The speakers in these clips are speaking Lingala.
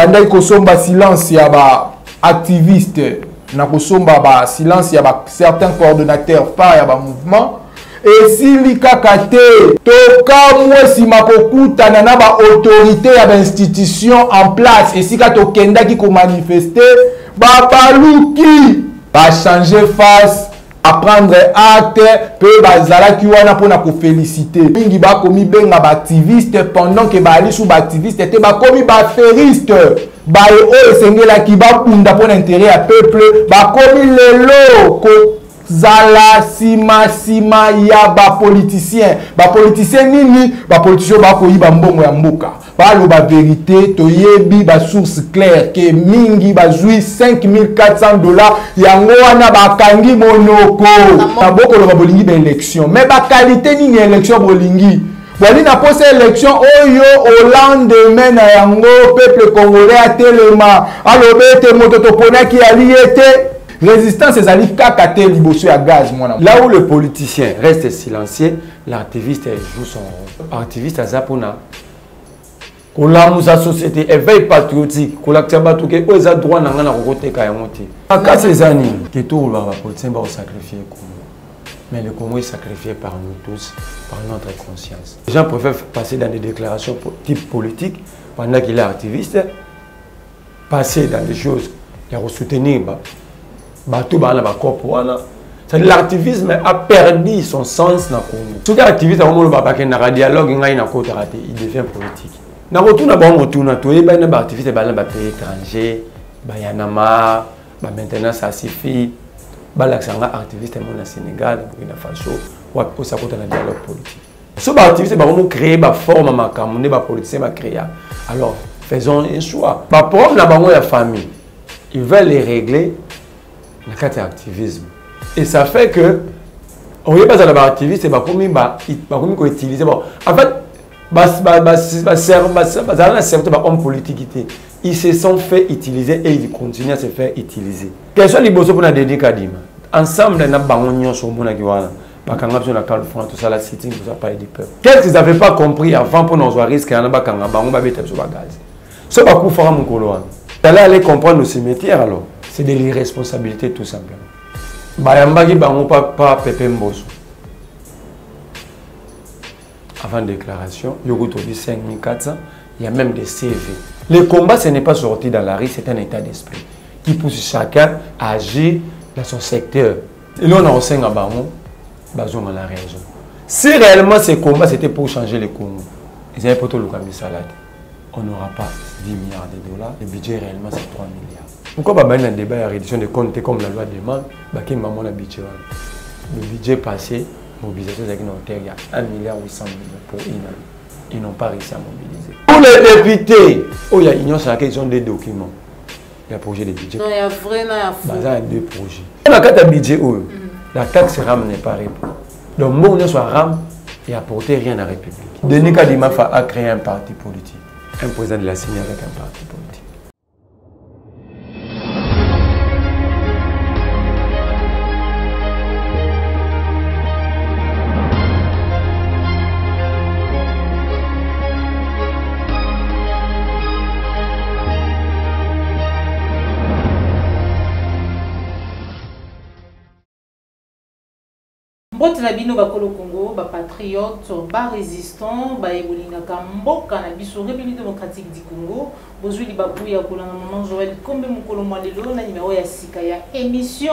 Pendant que somba silence ya ba activiste, na kosomba ba silence ya ba certains coordonnateurs pas ya ba mouvement. Et si l'ikakate toka mwesi makokuta na ba autorité ya ba institution en place et si ka tokenda ki ko manifester ba baluki ba changer face à prendre acte peut bazala ki wana pona ko féliciter mingi ba komi benga ba activiste pendant que ba ali sous ba activiste te ba komi ba feriste ba o esengela ki ba punda pona intérêt à peuple ba komi lelo ko zala sima ya ba politicien nini ba politicien ba ko yiba mbongo ya mboka ba lo ba vérité to yebi ba source claire que mingi ba zui $5,400 yango wana ba kangi monoko na boko lo ba bolingi ba élection mais ba qualité nini élection bolingi wali na pose élection oyo au lendemain na yango peuple congolais a telema alobete moto to pona ki ali ete résistance et ali kakate liboso ya gaz mwana. Là où le politicien reste silencieux, l'activiste joue son rôle. L'activiste a zapona. Kolamu sa société éveil patriotique, kolaktia batuke o za droit nanga na kokoteka ya moti. Aka ces années que tout le politicien va sacrifier Congo. Mais le Congo est sacrifié par nous tous, par notre conscience. Les gens préfèrent passer dans des déclarations type politique pendant qu'il est activiste, passer dans des choses qui ont soutenir l'activisme a perdu son sens na Congo. Tout activiste a dialogue il devient politique. Na retourna ba retourna to e ba na activiste ba na ba pays étranger, ba yanama, ba maintenant ça suffit. Ba l'accent activiste au Sénégal, Burkina Faso, ou au sakota na dialogue politique. So ba activiste ba vraiment créer ba forme makamune ba politicien ba créer. Alors, faisons un choix. Ba problème na bango ya famille. Ils veulent les régler le cas d'activisme. Et ça fait que, on y a pas d'activiste, et utiliser. Bon, en fait, homme politique, ils se sont fait utiliser et ils continuent à se faire utiliser. Quels sont les besoins pour la dédicace? Ensemble, nous avons sur mon aguana. Tout ça, la sitting, tout ça, pas du peuple. Qu'est-ce qu'ils n'avaient pas compris avant pour nos risques, on va mettre sur la gaz. Ce n'est pas pour faire mon colon. Vous allez comprendre le cimetière alors. C'est de l'irresponsabilité tout simplement. Bayambagi bango pas Pepe Mboso. Avant déclaration, il y a 5400, il y a même des CV. Le combat, ce n'est pas sorti dans la rue, c'est un état d'esprit qui pousse chacun à agir dans son secteur. Et là, on a aussi un bango, basons à la raison. Si réellement ce combat, c'était pour changer le Congo, ils avaient plutôt le camion salade. On n'aura pas 10 milliards de dollars. Le budget réellement, c'est 3 milliards. Pourquoi pas un débat à réduction de comptes comme la loi demande, le budget passé, mobilisation des notaires, il y a 1,8 milliard pour une année. Ils n'ont pas réussi à mobiliser. Pour les députés, il y a une ils ont des documents. Il y a un projet de budget. Non, il y a vraiment il y a deux projets. Dans le cas de budget, la taxe RAM n'est pas répondue. Donc, moi, on soit RAM et apporter rien à la République. Denis Kadima a créé un parti politique. Un président de la signé avec un parti politique. Bote na bino bakolo Congo, ba patriote, ba résistant, ba ebolingaka mboka na biso République démocratique du Congo, bozwi libabu ya kolanga maman Joël Kombe mukolo mwalelo na numéro ya sika ya émission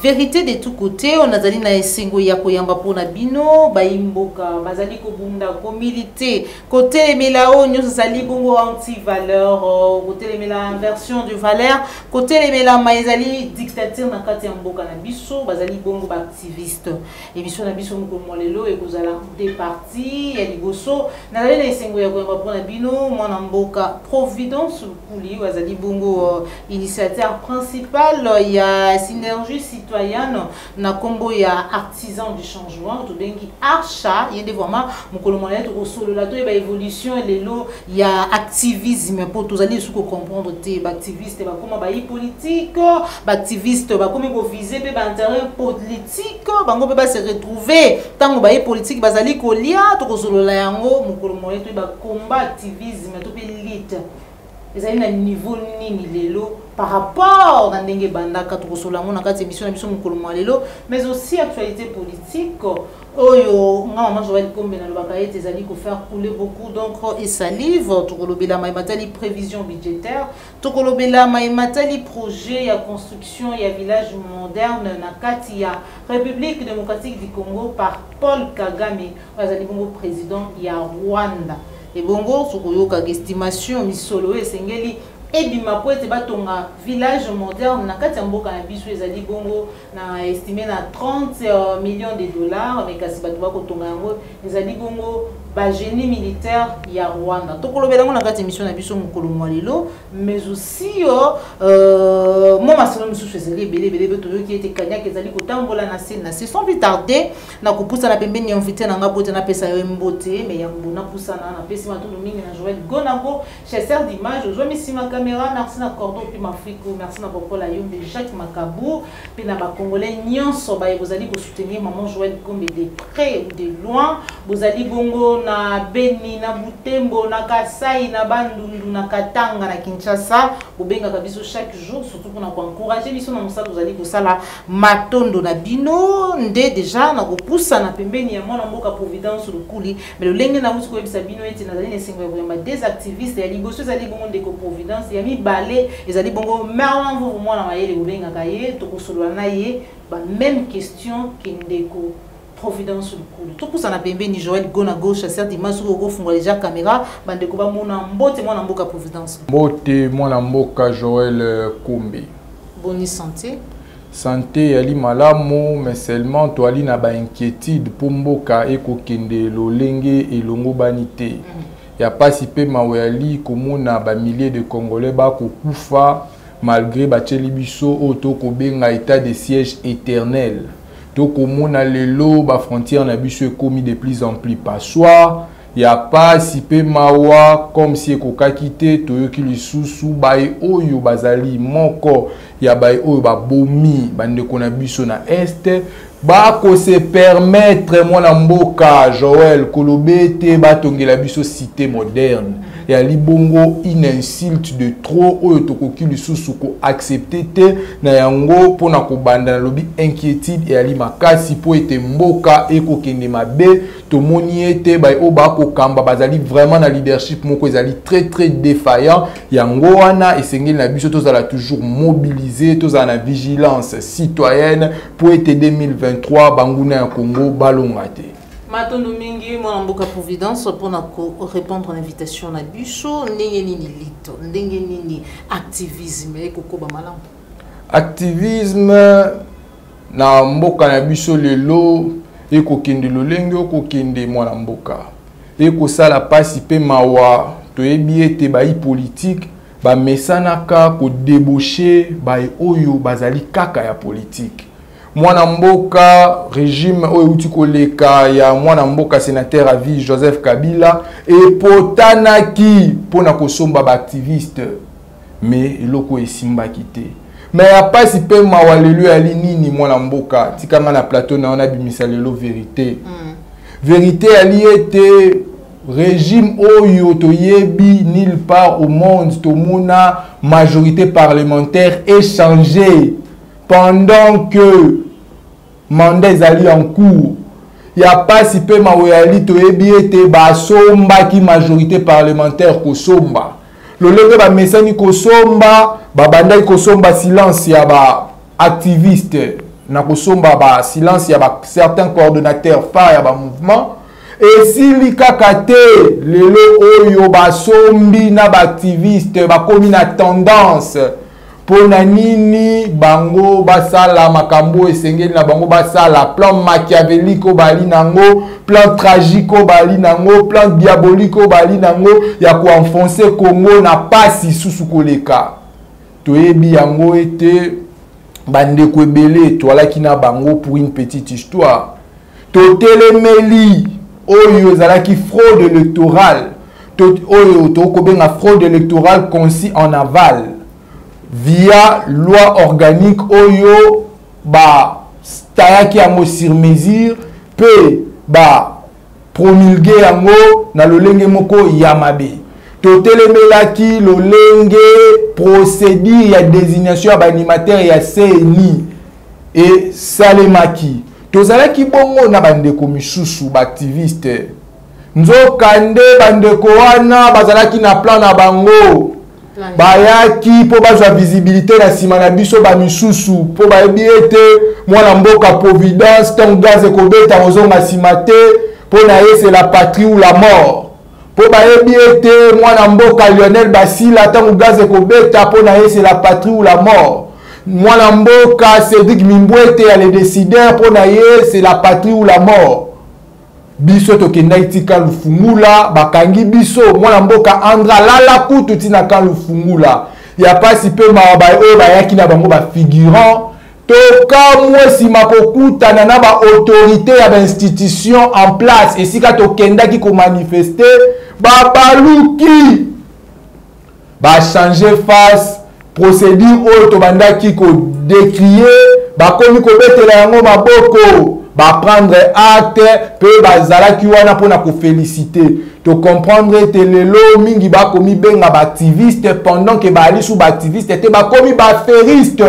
Vérité de tous côtés. On azali na esengo ya koyamba pona bino, ba imboka bazali ko bunda ko militer côté melao nyoso sali bongo anti-valeur, côté mela inversion de valeur, côté mela maizali dictature na kati ya mboka na biso, bazali bongo ba activiste. Émission na biso mukolo mwalelo e kozala des partis ya liboso na zali na esengo ya koyamba pona bino mwana mboka Providence Kouli wazali bongo initiateur principal ya synergie citoyenne na kombo ya artisan du changement to bengi archa yende vraiment mukolo mwalelo rosolo la to ba évolution lelo ya activisme pour tozali suko comprendre te ba activiste ba koma ba politique ba activiste ba komi ko viser pe ba intérêt politique bango pe ba se retrouver tango ba politique bazali kolia to rosolo la yango mukolo mwalelo ba combat activisme to pe lutte ezali na niveau nini lelo par rapport na ndenge bandaka tokosolango na kati émission na biso mokolo mwa lelo, mais aussi actualité politique oyo nga maman Joël Kombe na lobaka ete ezali ko faire couler beaucoup d'encre et salive. Tokolobela maimatali prévision budgétaire, tokolobela maimatali projet ya construction ya village moderne na kati ya République démocratique du Congo par Paul Kagame, azali bongo président ya Rwanda. Et bongo sokoyoka estimation misolo esengeli ebima po ete batonga village moderne na kati ya mboka na biso ezali bongo na estimé na 30 millions de dollars, mais kasi bato bakotonga yango ezali bongo ba génie militaire ya Rwanda. Tokolobela ngo na kati émission na biso mokolo mwa lelo, mais aussi mo masolo misusu ezali ebele beto yoki ete kanyaka ezali kotambola na se sans plus tarder na kopusa na pembeni ya invité na nga bote na pesa yo mbote mais ya mbona pusana na pesi matundu mingi na Joël Gonabo chasseur d'image ozwa misima caméra. Merci na Cordon puis Mafriko, merci na Popola Yombe Jacques Makabou puis na ba congolais nyonso ba vous allez soutenir maman Joël Kombe de près ou de loin. Vous allez bongo na Beni na Butembo na Kasai na Bandundu na Katanga na Kinshasa bobenga kabiso chaque jour, surtout pour encourager biso na mosala. Vous allez kosala matondo na bino nde déjà na kopusa na pembeni ya mwana mboka Providence Lukuli, mais le lenge na musko ebisa bino ete na zali nesengo vraiment des activistes ya liboso ezali bongo ndeko Providence ya mibale ezali bongo merwan vous mwana mayele bobenga kaye tokosolola na ye ba même question ke ndeko Providence Lukulu. Tout pour ça na pembeni Joël Gona gauche chasseur d'image sur go fungola déjà caméra bande ko ba mona mbote mwana mboka Providence. Mbote mwana mboka Joël Kombe. Bonne santé. Santé ali malamu, mais seulement to ali na ba inquiétude pour mboka ekokende lolenge elongo banité. Ya pasi pe mawali komona ba milliers de Congolais ba kokufa malgré ba biso auto kobenga état de siège éternel. To komona lelo ba frontière na biso komi de plus en plus passoire. Ya pasi pe mawa comme si ekokakite toyoki lisusu bae oyo bazali moko ya bae oyo ba bomi bande kona biso na este ba ko se permettre mwana mboka Joël Kolobete batongela biso cité moderne ya libongo une insulte de trop oyo tokoki lisusu ko accepter te na yango pona ko banda na lobi inquiétude ya li makasi po ete mboka ekokende mabe tomoni ete ba o ba ko kamba bazali vraiment na leadership moko ezali très défaillant yango wana esengeli na biso tozala toujours mobiliser tozala na vigilance citoyenne pour ete 2023 banguna ya Congo balongate. Matondo mingi mwana mboka Providence pour répondre à l'invitation na biso ndenge nini lito ndenge nini activisme ekokoba malamu. Activisme na mboka na biso lelo ekokende lolenge okokende mwana mboka ekosala pasi pe mawa toyebi ete bayi politique bamesanaka ko débaucher bayi oyo bazali kaka ya politique. Mwana mboka régime oyo uti koleka ya mwana mboka sénateur à vie Joseph Kabila epotanaki pona kosomba ba activiste mais eloko esimbaki te. Mais ya pasi pe mawalelo ya linini mwana mboka tikanga na plateau na ona bimisa lelo vérité. Vérité ali ete régime oyo toyebi nulle part au monde tomona majorité parlementaire échangée pendant que mandat ezali en cours. Ya pasi pe mawali toyebi ete basomba ki majorité parlementaire kosomba. Lolenge ba mesani kosomba babanda kosomba silence ya ba activiste na kosomba ba silence ya ba certains coordonnateurs phares ya ba mouvement et si kaka te lelo oyo basombi na ba activiste ba komi na tendance pona nini bango basala makambo esengeli na bango basala plan machiavélique bali nango plan tragique bali nango plan diabolique bali nango ya ko enfoncer Congo na pasi susu koleka toyebi yango ete bandeko ebele toalaki na bango pour une petite histoire totelemeli oyo ezalaki fraude électorale oyo tokobenga fraude électorale conçue en aval via loi organique oyo ba tayaki yango sur mesure pe ba promulguer yango na lolenge moko ya mabe totelemelaki lolenge procédure ya désignation ya baanimateur ya CNI et salemaki tozalaki bongo na bandeko misusu baactiviste nzokande bandeko wana bazalaki na plan na bango bayaki po bazwa visibilité na sima na biso bamisusu po bayebi ete mwana mboka providence ntango gaz ekobeta ozonga sima te po na ye c'est la patrie ou la mort po bayebi ete mwana mboka Lionel Basila ntango gaz ekobeta po na ye c'est la patrie ou la mort mwana mboka Cédric Mimbwete ya les décideurs po na ye c'est la patrie ou la mort biso tokenda itika lufungula bakangi biso mwana mboka Andra lala kutu tina kan lufungula ya pasi pe mawaba oyo bayaki na bango ba figurant toka mwesi makokutana na ba autorité ya ba institution en place esika tokenda ki ko manifester babaluki ba changer face procédure oyo tobandaki ko décrier bakomi ko betela yango maboko ba prendre acte pe bazalaki wana pona ko féliciter to comprendre te lelo mingi ba komi benga ba activiste pendant que ba ali sous ba activiste te ba komi ba feriste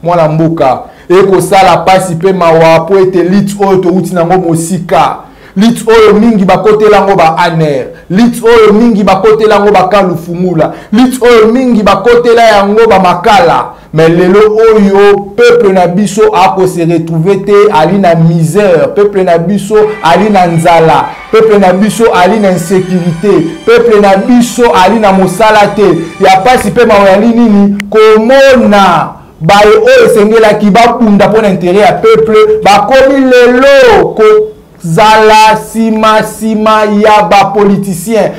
mwana mboka e ko sala pasi pe mawa po ete lit oyo to uti nango mosika lit oyo mingi ba kotelango ba aner lit oyo mingi ba kotelango ba kalufumula lit oyo mingi ba kotela yango ba makala mais lelo oyo peuple na biso ako se retrouver te ali na misère peuple na biso ali na nzala peuple na biso ali na insécurité peuple na biso ali na mosala te ya pasi pe mawali nini komona baye oyo sengelaki babunda pona intérêt ya peuple bakomi lelo ko zala sima ya bapoliticien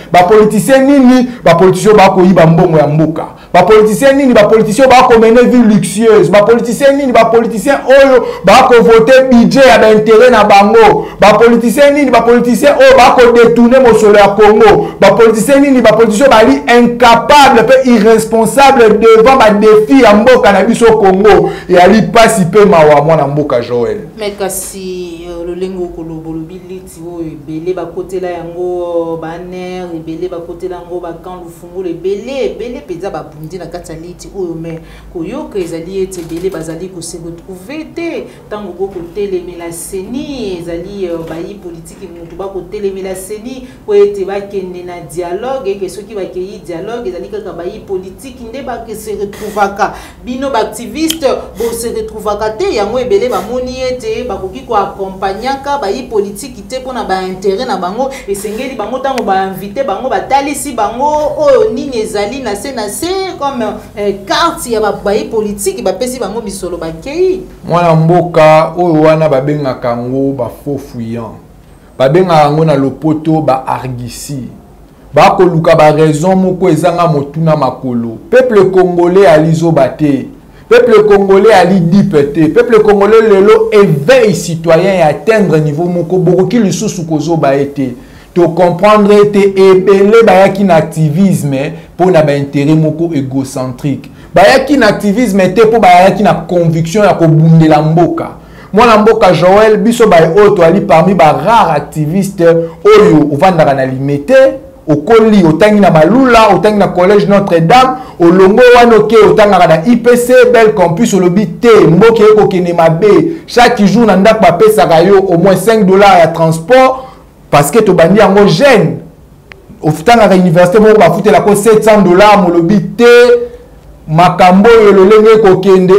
nini bapoliticien bakoyiba mbongo ya mboka bapoliticien nini bapoliticien bakomene vie luxueuse bapoliticien nini bapoliticien oyo bakovote budget ya baintérêt na bango bapoliticien nini bapoliticien oyo bakodetourne mosolo ya Congo bapoliticien nini bapoliticien bali incapable pe irresponsable devant badefi ya mboka na biso Congo yali pasi pe mawa mwana mboka Joël mais kasi lolengo kolobolobi liti oyo ebele bakotela yango baner ebele bakotela yango bakan lufungula ebele peza babundi na kati ya liti oyo mais koyoka ezali ete ebele bazali kose retrouver te ntango kotelemela seni ezali bayi politiki mutu bakotelemela seni po ete bakende na dialogue eke soki bakeyi dialogue ezali kaka bayi politiki nde bakese retrouvaka bino baactiviste bose retrouvaka te yango ebele bamoni ete bakoki koakompanyaka bayi politiki te mpona baintérêt na bango esengeli bango ntango bainvite bango batalisi bango oyo nini ezali na se comme carte ya bayi politiki bapesi bango bisolo bakei mwana mboka oyo wana babengaka yango bafaux fuyant babengaka yango na lopoto baargisi bakoluka baraison moko ezanga motuna makolo peuple congolais alizoba te peuple congolais ali dipete peuple congolais lelo éveil citoyen et atteindre niveau moko bokoki lisusu kozoba ete to comprendre ete ebele bayaki na activisme po na ba intérêt moko égocentrique bayaki na activisme te po bayaki na conviction ya kobundela mboka mwana mboka Joël biso baye oto ali parmi ba rare activiste oyo ovandaka na limité okoli otangi na malula otangi na collège Notre-Dame olongo wana oke otangaka na IPC bel campus olobi te mboka ekokene mabe chaque jour na ndako bapesaka yo au moins $5 ya transport parce que tobandi yango jeune ofutangaka université moko bafutelako $700 molobi te makambo yololenge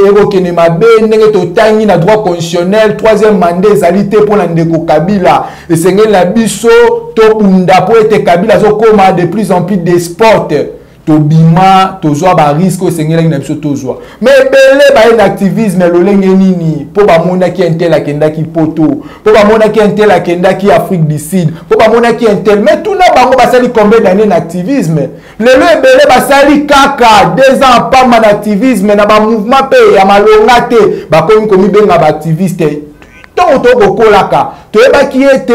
ekokene mabe ndenge totangi na droit constitutionnel troisième mandat ezali te mpona ndeko Kabila esengeli na biso tobunda po ete Kabila azokoma de plus en plus despote tobima tozwa ba risque esengeli na biso tozwa mais ebele baye na activisme lolenge nini po bamonaki intel akendaki poto po bamonaki intel akendaki Afrique du Sud po bamonaki intel mais tout na bango basali combien d'années na activisme lelo ebele basali kaka 2 ans pamba na activisme na ba mouvement pe ya malonga te bakomi komi benga ba activiste to kokolaka toyebaki ete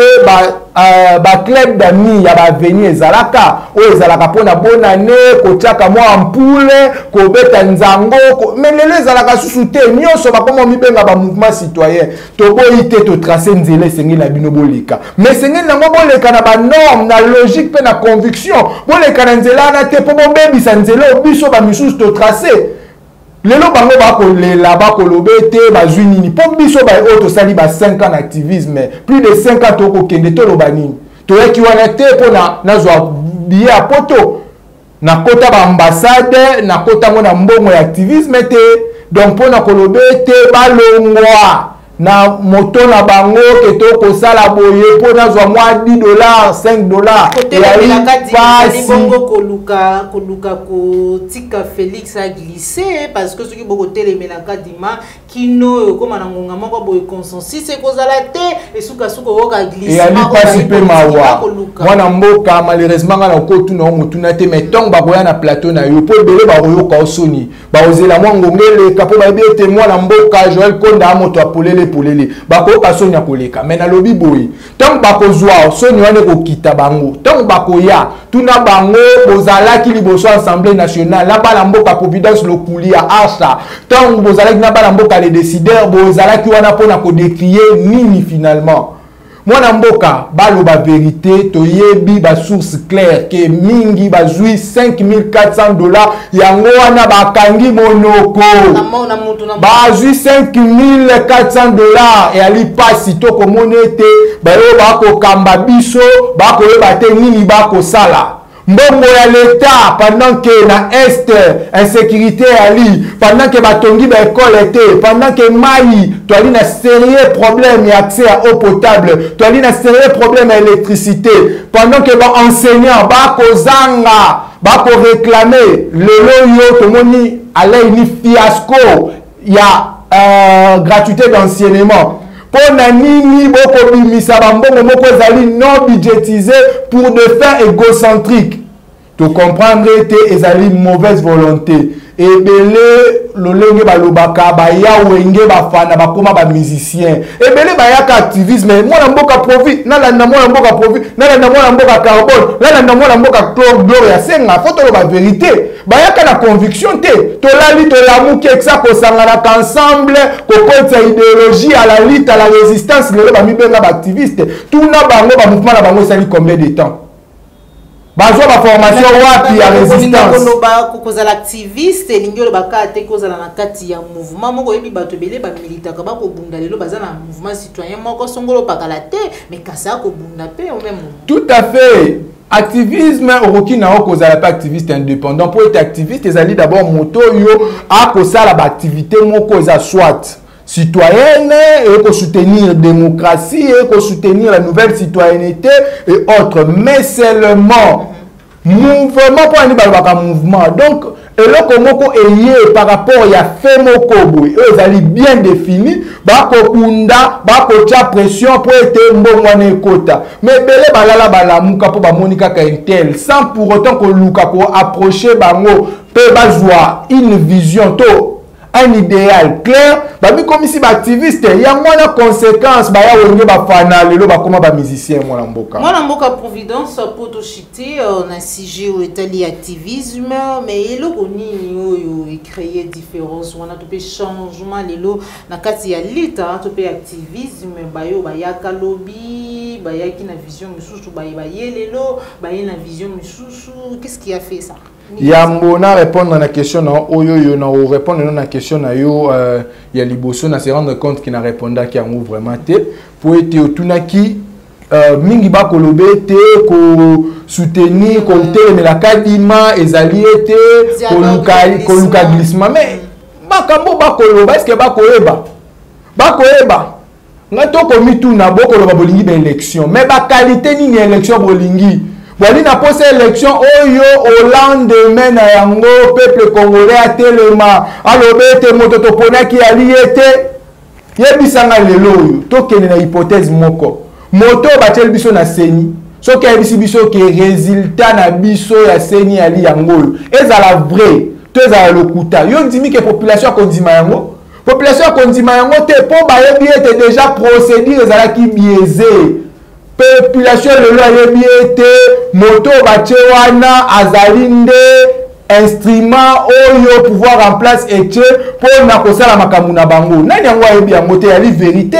ba club d'amis ya ba venir ezalaka o ezalaka pona bonne année kotiaka mwa ampoule kobeta nzango mais lelo ezalaka susu te nyonso bakoma mibenga ba mouvement citoyen toboyi te to tracer nzela esengeli na bino boleka mais esengeli nango boleka na ba norme na logique pe na conviction boleka na nzela wana te po bobebisa nzela biso ba misusu to tracer lelo bango bakolela bakolobe te bazwi nini po biso baoyo tosali ba 5 ans d'activisme plus de 5 ans tokokende toloba nini toyaki wana te mpona nazwa biye ya poto nakota baambassade nakota ngo na mbongo ya activisme te donc mpona kolobe te balongwa na moto na bango ke tokosala boye mpo nazwa mwa $10 $5 pasi bongo koluka kotika Félix a glissé parce que soki boko telemelaka dima kino okoma na ngonga moko boye consensus ekozala te esuka oka glissé pasi mpe mawa mwana mboka malheureusement nga na okotuna o motuna te mais ntongo bakoya na plateau na yo mpo ebele bakoyoka osoni bakozela mwa ngongeleka mpo bayebi ete mwana mboka Joël Konda moto apolele bakoyoka soni ya koleka mais nalobi boye ntango bakozwa soni wana ekokita bango ntango bakoya tuna bango bozalaki liboso assemblée nationale na bana mboka Providence Lokuli ya Asha ntango bozalaki na bana mboka les décideurs bozalaki wana mpona kodécrier nini finalement mwana mboka baloba vérité toyebi ba source claire ke mingi bazwi $5,400 yango wana bakangi monoko bazwi $5,400 et ali pasi tokomona ete bayo bakokamba biso bakoyeba te nini bakosala mbongo ya l'État pendant que na est insécurité ali pendant que batongi ba école était pendant que mai toali na sérieux problème et accès à eau potable toali na sérieux problème à électricité pendant que ba enseignant ba kozanga ba ko réclamer lelo yo tomoni allait ni fiasco ya gratuité d'enseignement pona nini boko bimisa bambongo moko ezali non budgétisé pour des fins égocentriques to comprendre te ezali mauvaise volonté ebele lolenge balobaka baya wenge bafana bakoma ba musicien ebele bayaka activisme mwana mboka profit nalanda mwana mboka profit nalanda mwana mboka carbone nalanda mwana mboka gloria senga faut toloba vérité bayaka na conviction te tolali tolamuki eksa kosanganaka ensemble kokotisa idéologie à la lutte à la résistance lelo bamibenga baactiviste tuna bango bamouvement na bango esali combien de temps bazwa ba formation wapi ya résistance kokozala activiste elingi olo bakate kozala na kati ya mouvement moko yebi bato ebele bamilitaka bakobunda lelo baza na mouvement citoyen moko songolo pakala te mais kasi akobunda mpe au même tout à fait activisme okoki na okozala pas activiste indépendant pour être activiste ezali d'abord moto yo akosala ba activité moko eza soit citoyenne et pour soutenir la démocratie et pour soutenir la nouvelle citoyenneté et autres mais seulement mouvement pour un mouvement donc et là comment est par rapport il y a fait moko eux allaient bien défini bako kunda bako tia pression pour être mbongwane kota mais belé balala balamuka pour ba monika ka intel sans pour autant que luka ko approcher bango pe bazwa une vision to un idéal clair babi comme si ba activiste ya mwana conséquence ba ya wenge ba fana lelo ba koma ba musicien mwana mboka Providence poto chité na sujet au étali activisme mais eloko nini oyo créer différence wana to pe changement lelo na kati ya lutte to pe activisme bayo ba ya kalobi ba ya ki na vision misusu ba ye lelo ba ye na vision misusu qu'est-ce qui a fait ça Yambo na répondre à la question na oyo na répondre à la question na yo ya liboso na se rendre compte qu'il n'a répondu qui amour vraiment te pour être otunaki mingi ba kolobe te ko soutenir ko mais la kadima ezali te ko luka glissement mais bakambo ba koloba est-ce que ba koyeba ngato ko mitu na boko loba bolingi ba élection mais ba qualité ni élection bolingi Boli na pose élection oyo au lendemain na yango peuple congolais a telema alobete moto topona ki ali ete yebisanga lelo oyo tokene na hypothèse moko moto batel biso na seni soki ayebisi biso ke résultat na biso ya seni ali yango oyo ezala vrai to ezala lokuta yo ndimi ke population akondima yango population ya kondima yango te mpo bayebi ete déjà procédure ezalaki biaisé. Population lelo ayebi ete moto batie wana azali nde instrument oyo pouvoir en place etie mpo na kosala makambo na bango. Nani yango ayebi yango te, yali vérité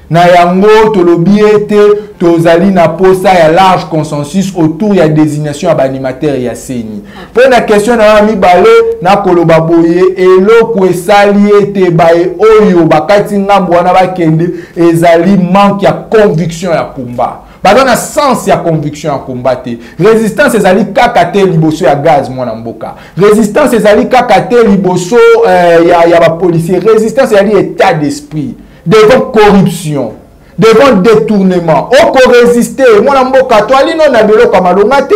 na yango tolobi ete tozali na posa ya large consensus autour ya désignation ya baanimateur ya seni. Mpo na question na mibale na koloba boye eloko esali ete baye oyo bakati ngambo wana bakende ezali manque ya conviction ya combat. Baza na sens ya conviction ya combat te. Résistance ezali kaka te liboso ya gaz mwana mboka. Résistance ezali kaka te liboso ya ba policier. Résistance ezali état d'esprit devant corruption, devant détournement. Oko résister mwana mboka to alino na biloko malonga te.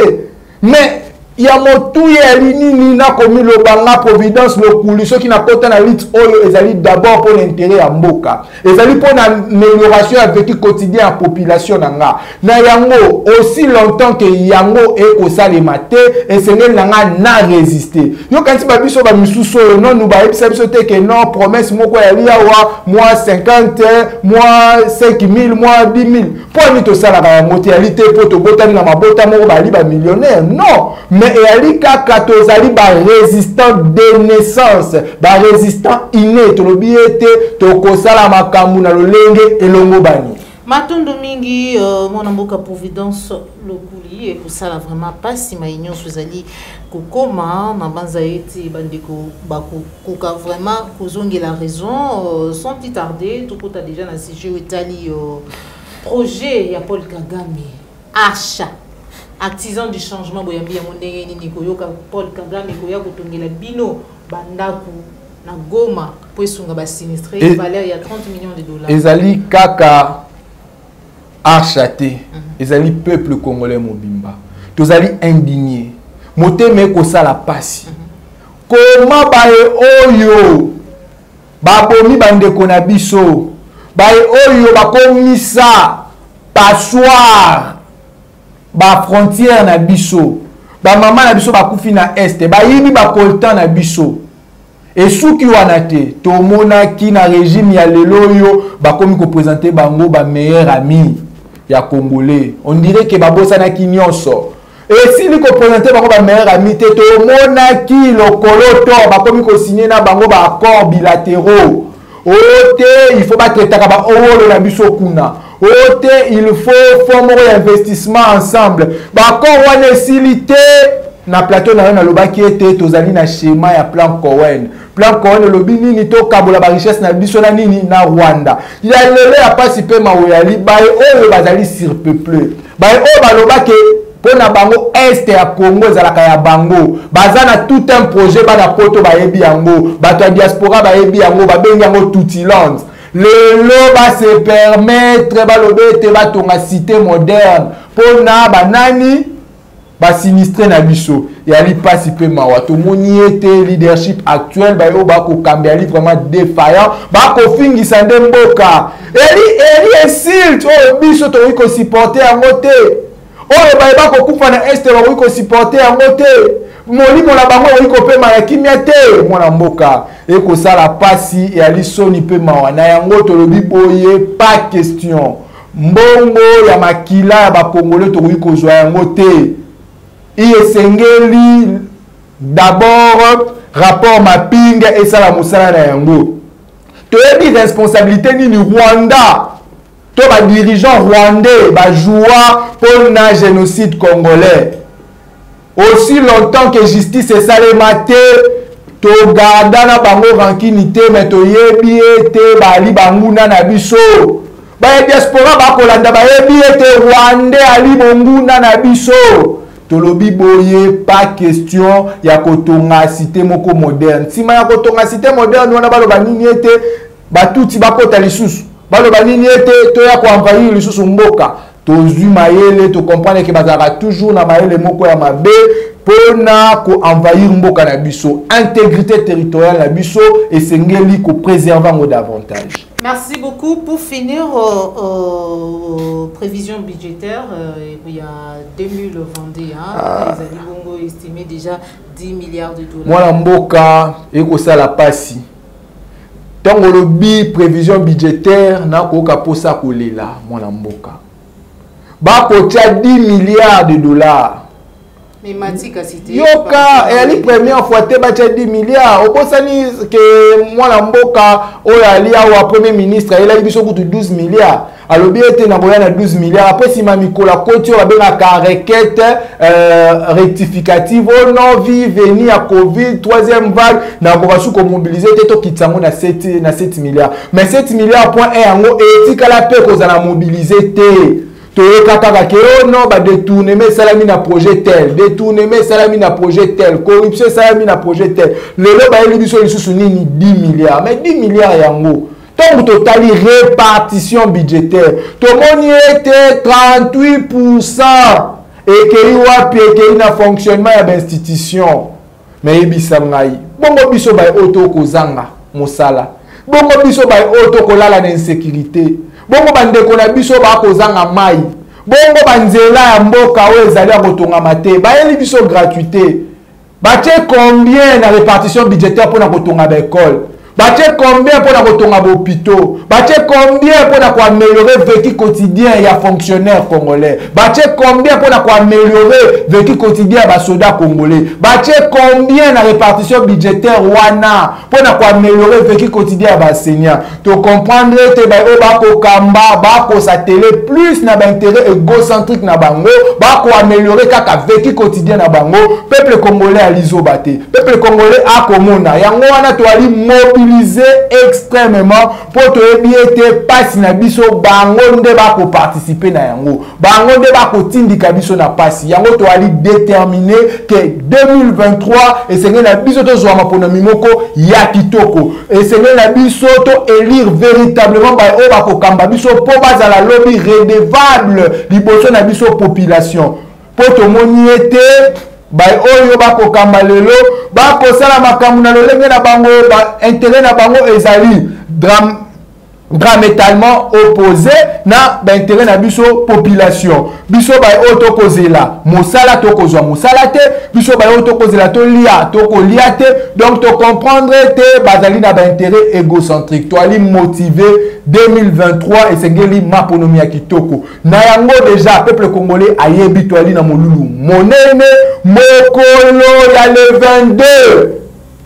Mais ya motu ya linini na komi lo banga providence lo kuli soki na kota na lit oyo ezali d'abord pour l'intérêt ya mboka, ezali pour na amélioration ya vécu quotidien ya population nanga na yango aussi longtemps que yango ekosalema te esengeli nanga na résister. Yo kanti babiso ba misusu oyo non nous ba ebisa biso te que non promesse moko ya liawa moi 50 moi 5000 moi 10000 pour ni to sala ka yango te ali te po to botani na mabota moko ba li ba millionnaire non. Mais il y a des résistants de naissance, des résistants innés. Tu l'as été, tu as makambu na lolenge et longobani. Matondo mingi mon amboka providence lokuli et pour ça là vraiment pas si ma union sozali kokoma na banza ete bandeko bako koka vraiment kozongi la raison sans plus tarder tout kota déjà na sujet etali projet ya Paul Kagame achat artisan du changement boyambi ya mondenge nini koyoka Paul Kagame koya kotongela bino bandaku na Goma po esunga ba sinistré valeur ya 30 millions de dollars. Ezali kaka acheté. Ezali peuple congolais mobimba. Tozali indigné. Moteme ko sala pasi. Comment bae oyo babomi bandeko na biso. Bae oyo bakomisa passoire ba frontière na biso ba mama na biso bakufi na este ba yibi ba koltan na biso et souki wana te to monaki na régime ya lelo yo bakomi ko présenter bango ba meilleur ami ya congolais. On dirait que babosana ki nyonso et si li ko présenter bango ba meilleur ami te to monaki lokoloto bakomi ko signer na bango ba accords bilatéraux ote il faut ba traiter ka ba owolo na biso kuna. Ote, il faut former un investissement ensemble. Bakon wane silité na plateau na loba qui était tozali na schéma ya plan Cohen. Plan Cohen lobi nini to kabola ba richesse na biso na nini na Rwanda. Il a lele ya pasi pe maoyali ba oyo bazali surpeuplé. Ba oyo baloba ke pona bango est ya Congo ezalaka ya bango. Bazana tout un projet bana poto ba yebi yango. Bato ya diaspora ba yebi yango ba bengi yango Tutiland. Le lot va se permettre de la cité moderne pour na banani ba sinistre na biso ya li pasi pe mawa to moni ete leadership actuel ba yo ba ko kambia li vraiment défaillant ba ko fingisa ndemboka eli esil to biso to ko supporter angote oyo ba ko kufa na este ba ko supporter angote molimo la bango wiko pe ma kimia te mwana mboka eko sala pasi et ali soni pe mawa na yango to lobi boye pas question mbongo ya makila ya ba congolais to wiko zwa yango te esengeli d'abord rapport mapinga et sala musala na yango to ebi responsabilité nini Rwanda to ba dirigeant rwandais ba joua pour na génocide congolais. Aussi longtemps que justice est salemate, to garda na bango rankinité, mais to yebi ete bali banguna na biso. Ba diaspora ba kolanda ba yebi ete Rwanda ali bonguna na biso. To lobi boye pas question ya kotonga cité moko moderne. Sima ya kotonga cité moderne wana baloba nini ete batuti bakota lisusu. Baloba nini ete to ya ko envahir lisusu mboka. Tozui maele to comprendre que bazara toujours na maele moko ya mabe pona ko envahir mboka na biso intégrité territoriale na biso et sengeli ko préserver ngo davantage. Merci beaucoup. Pour finir, prévision budgétaire, il y a 2021, les Alibongo estimé déjà 10 milliards de dollars. Moi, la mboka, et que ça la passe. tant que le prévision budgétaire n'a qu'aucun posa kolela mon amboka ba kotia 10 milliards de dollars. Mais Matika cité yoka et la première fois te ba 10 milliards au posani que mon amboka o ali a premier ministre il a biso kutu 12 milliards alors bien était na boya na 12 milliards après si mamikola koti o ba ka requête rectificative au non vie venir à Covid troisième vague na bokasu ko mobiliser te to kitsango na 7 milliards mais 7 milliards point 1 yango etikala pe ko za na mobiliser te. Non, bah détourner mes salami na projet tel, détourner mes salami na projet tel, corruption salami na projet tel. Le lot bah il biso sous ni 10 milliards, mais 10 milliards yango. Donc total répartition budgétaire. Tout le monde était 38% et que y a puis que y a fonctionnement de l'institution. Mais il bisamngai. Bongo biso bah auto kozanga mosala. Bongo biso bah auto kolala na insécurité. Bongo bandeko na biso ba kozanga mai. Bongo banzela ya mboka o ezali ya kotonga mate. Ba yeli biso gratuité. Ba tie combien na répartition budgétaire pour na kotonga ba école? Ba tie combien pour na kotonga ba hôpitaux? Ba tie combien pour na ko améliorer vécu quotidien ya fonctionnaire congolais? Ba tie combien pour na ko améliorer vécu quotidien ba soldats congolais? Ba tie combien na répartition budgétaire wana pour na ko améliorer vécu quotidien ba enseignant? To comprendre te ba o ba ko kamba ba ko sa télé plus na ba intérêt égocentrique na bango ba ko améliorer kaka vécu quotidien na bango peuple congolais a lizo baté. Peuple congolais a komona yango wana to ali mobiliser extrêmement pour te bien passe na biso bango nde ba ko participer na yango bango nde ba ko tindika biso na passe yango to ali déterminer que 2023 et c'est na biso to zwa mapona mimoko ya kitoko et c'est na biso to élire véritablement ba o ba ko kamba biso po baza la lobby redevable liboso na biso population pour to moni été bay oyo bako kamba lelo bako sala makambo na lolenge na bango ba intérêt na bango ezali diamétralement opposé na ba intérêt na biso population biso bay auto kozela mosala to kozwa mosala te biso bay auto kozela to lia to ko lia te donc to comprendre te bazali na ba intérêt égocentrique to ali motiver 2023 et sengeli maponomi ya kitoko na yango déjà peuple congolais ayebi to ali na molulu monene mokolo ya le 22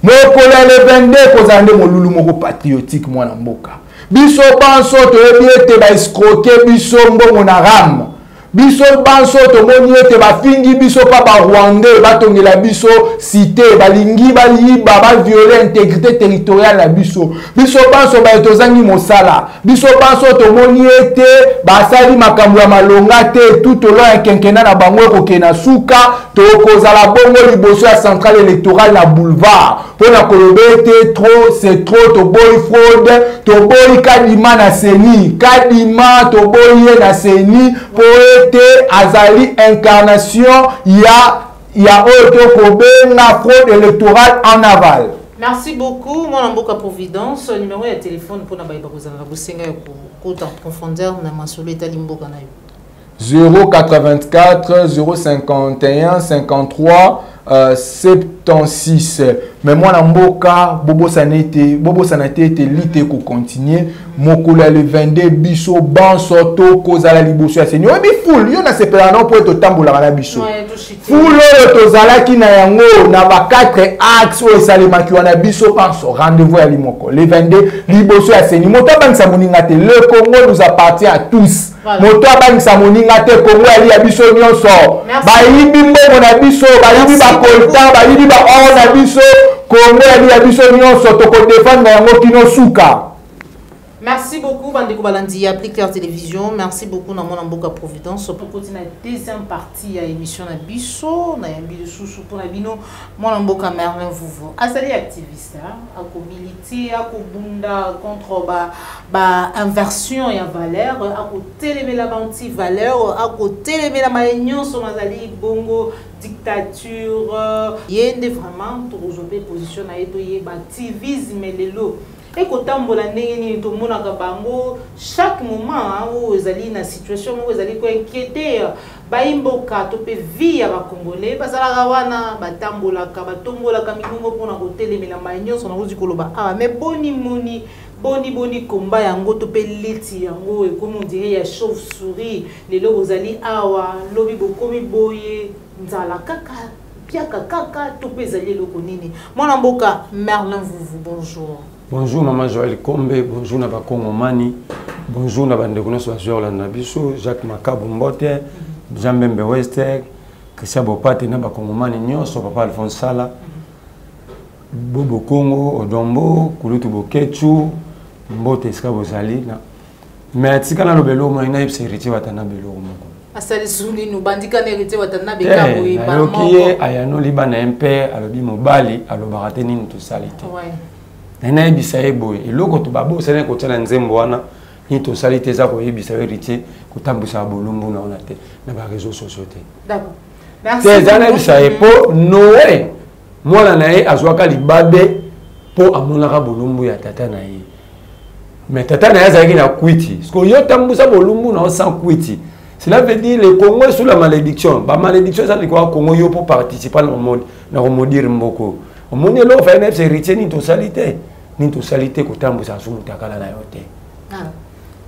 mokolo ya le 22 kozande molulu moko patriotique mwana mboka biso banso to yebi ete ba escroquer biso mbongo na ram biso banso to moni ete ba fingi biso pa ba rwandais batongela biso cité balingi baliba ba violer intégrité territoriale na biso biso banso ba etozangi mosala biso banso to moni ete ba sali makambo ya malonga te tout au long ya kenkena na bango ko kena suka to kozala bongo liboso ya centrale électorale na boulevard pona kolobete trop c'est trop to boy fraude to boy kadima na seni kadima to boy na seni po azali incarnation ya auto kobenga fraude électorale en aval. Merci beaucoup mon amboka Providence numéro de téléphone pour na baïba kozana na bosenga ko en profondeur na masolo etali mboka na yo 084 051 53 76 mais moi na mboka bobo sanete te lite ko continuer mokolo le 22 biso banso to kozala liboso ya seigneur bi foule yo na sepela non pour to tambola na biso foule to zala ki na yango na ba 4 axes o salemaki wana biso banso rendez-vous ya limoko le 22 liboso ya seigneur moto bangisa moninga te le Congo nous appartient à tous moto bangisa moninga te Congo ali ya biso nyonso ba yibi mbongo na biso ba yibi ba kolta ba yibi ba or na biso Congo ali ya biso nyonso to ko défendre yango kino suka. Merci beaucoup Bandeko Balandi Afrique Télévision. Merci beaucoup na mon amboka Providence pour continuer la deuxième partie à l'émission na biso na yambi de sous pour na bino mon amboka Merlin Vouvo. Asali activiste a ko militer a ko bunda contre ba inversion ya valeur a ko télémer la banti valeur a ko télémer la maignon so mazali bongo dictature yende vraiment to rejoindre position na eto ye ba activisme lelo. Et quand on a tout le monde chaque moment où ils allaient dans situation où ils allaient inquiéter baimboka to pe vie ya ba congolais bazalaka wana batambolaka batombolaka mingongo pona kotelemela nyonso na kozi koloba ah mais boni komba yango to pe leti yango e comme on dirait ya chauve-souris lelo ozali awa lobi bokomi boye nzala kaka piaka kaka to pe zali loko nini mwana mboka Merlin Vuvu bonjour. Bonjour Maman Joël Kombe, bonjour na Bakongo Mani, bonjour na bandeko nyonso joueur la Nabiso, Jacques Makabu Mbote, Jean Bembe Wester, Christian Bopate na Bakongo Mani nyonso, Papa Alphonse Sala, Bobo Kongo, Odombo, Kulutu Bokechu, Mbote Eska Bozali. Mais tika na lobelo mo ina yebse héritier watana belo moko. Asali suli no bandika na héritier watana bekabo e ba moko. Yokiye ayano liba na MP alobi mobali alobaka te nini to salite. Ouais. Na yebisa eboye eloko to babo sene ko tela nzembo wana ni to salite za ko yebisa héritier ko tambusa bolumbu na ona te na ba réseaux sociaux te. D'accord. Merci. Tezana yebisa epo Noé mwana na ye azwaka libabe po amonaka bolumbu ya tata na ye. Mais tata na yazaki na kwiti. Parce que yo tambusa bolumbu na sans kwiti. Cela veut dire le Congo est sous la malédiction. Ba malédiction ça dit quoi Congo yo pour participer au monde na remodir mboko. Au monde lo fa nef héritier ni to salité. Ni to salité ko tambusa sous mutakala na yote.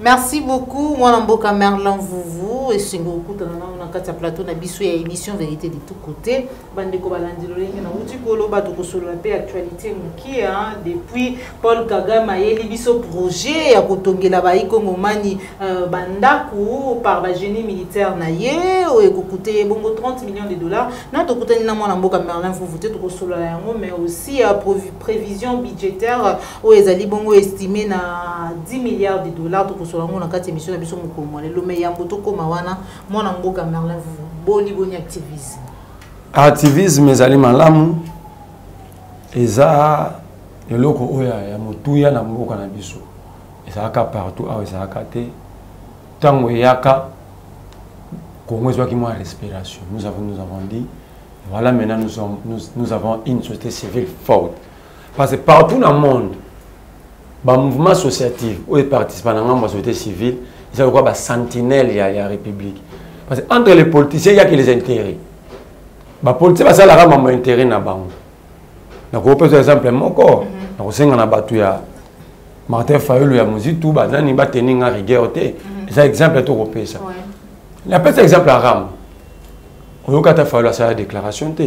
Merci beaucoup mwana mboka Merlin Vuvu et singo kuta na kati ya plateau na biso ya émission vérité de tout côté bandeko balandilo lengi na uti kolo bato ko solo la paix actualité muki depuis Paul Kagame ayeli biso projet ya kotongela ba Kongo Mani bandaku par ba génie militaire na ye o ekokuté bongo 30 millions de dollars na to kutani na mwana mboka Merlin Vuvu te to solo la yango mais aussi prévision budgétaire o ezali bongo estimé na 10 milliards de dollars to solongo na kati émission na biso mukomo lelo me yambo to koma wana mwana mboka Merlin Vuvu boni activisme ezali malamu eza eloko oya ya motuya na mboka na biso ezalaka partout awa ezalaka te tango eyaka Congo ezwaki mwa respiration nous avons dit voilà maintenant nous avons une société civile forte parce que partout dans le monde ba mouvement associatif ou participants dans la société civile ils ont quoi ba sentinelle il y a la république parce que entre les politiciens il y a que les intérêts ba politiciens ba ça la rama intérêt na bango na ko par exemple moko na ko senga na batu ya Martin Fayulu ya Muzitu ba nani ba teninga rigueur te c'est exemple to ko pesa la pesa exemple à Ram on ka ta Fayulu ça déclaration te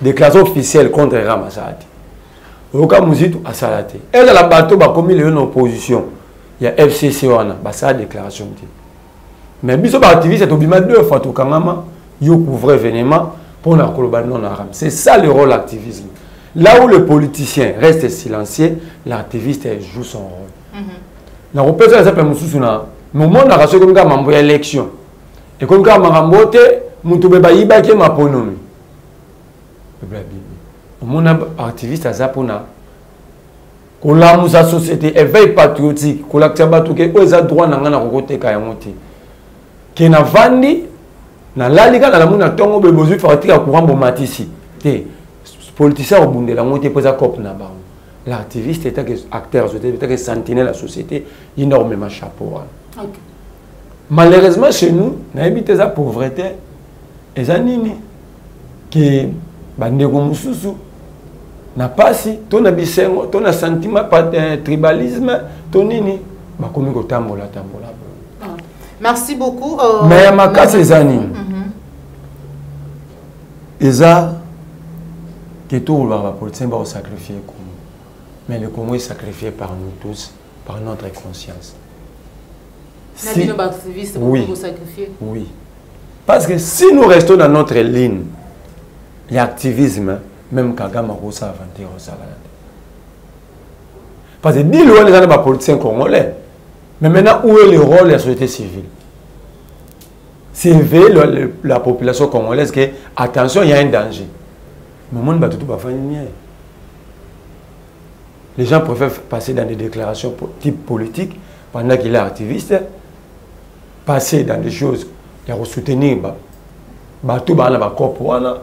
déclaration officielle contre Ram ça Oka Muzitu a salate. Elle a la bateau ba commis le en opposition. Il y a FCC wana ba sa déclaration. Mais biso ba activiste est obima 2 fois to kangama yo couvre événement pour na koloba non aram. C'est ça le rôle activisme. Là où le politicien reste silencieux, l'activiste joue son rôle. Na repose exemple mususu na moment na raso comme ka mambo élection. Et comme ka mambo te mutu be ba yibaki maponomi. Mon activiste a zapona ko la musa société éveil patriotique ko la tsiabatu ke ko za droit na ngana ko koteka ya moti ke na vandi na lalika na la muna tongo be bozu fatika courant bo matisi te politicien obunde la moti poza cop na ba l'activiste était que acteur société était que sentinelle la société énormément chapeau. Okay. Malheureusement chez nous na habité za pauvreté et za nini que bandeko mususu na pasi ton abisengo ton sentiment tribalisme ton nini bakomi ko tambola. Merci beaucoup. Mais ma casse les années. Eza que tout le politicien va sacrifier Congo. Mais le Congo est sacrifié par nous tous, par notre conscience. Si, oui, oui. Parce que si nous restons dans notre ligne, l'activisme, même Kagame a ça aventé au Salade. Parce que dis-le, les gens sont politiciens congolais. Mais maintenant, où est le rôle de la société civile? C'est éveiller la population congolaise que, attention, il y a un danger. Mais le monde va tout faire. Les gens préfèrent passer dans des déclarations type politique pendant qu'il est activiste, passer dans des choses, il y a soutenir tout le corps.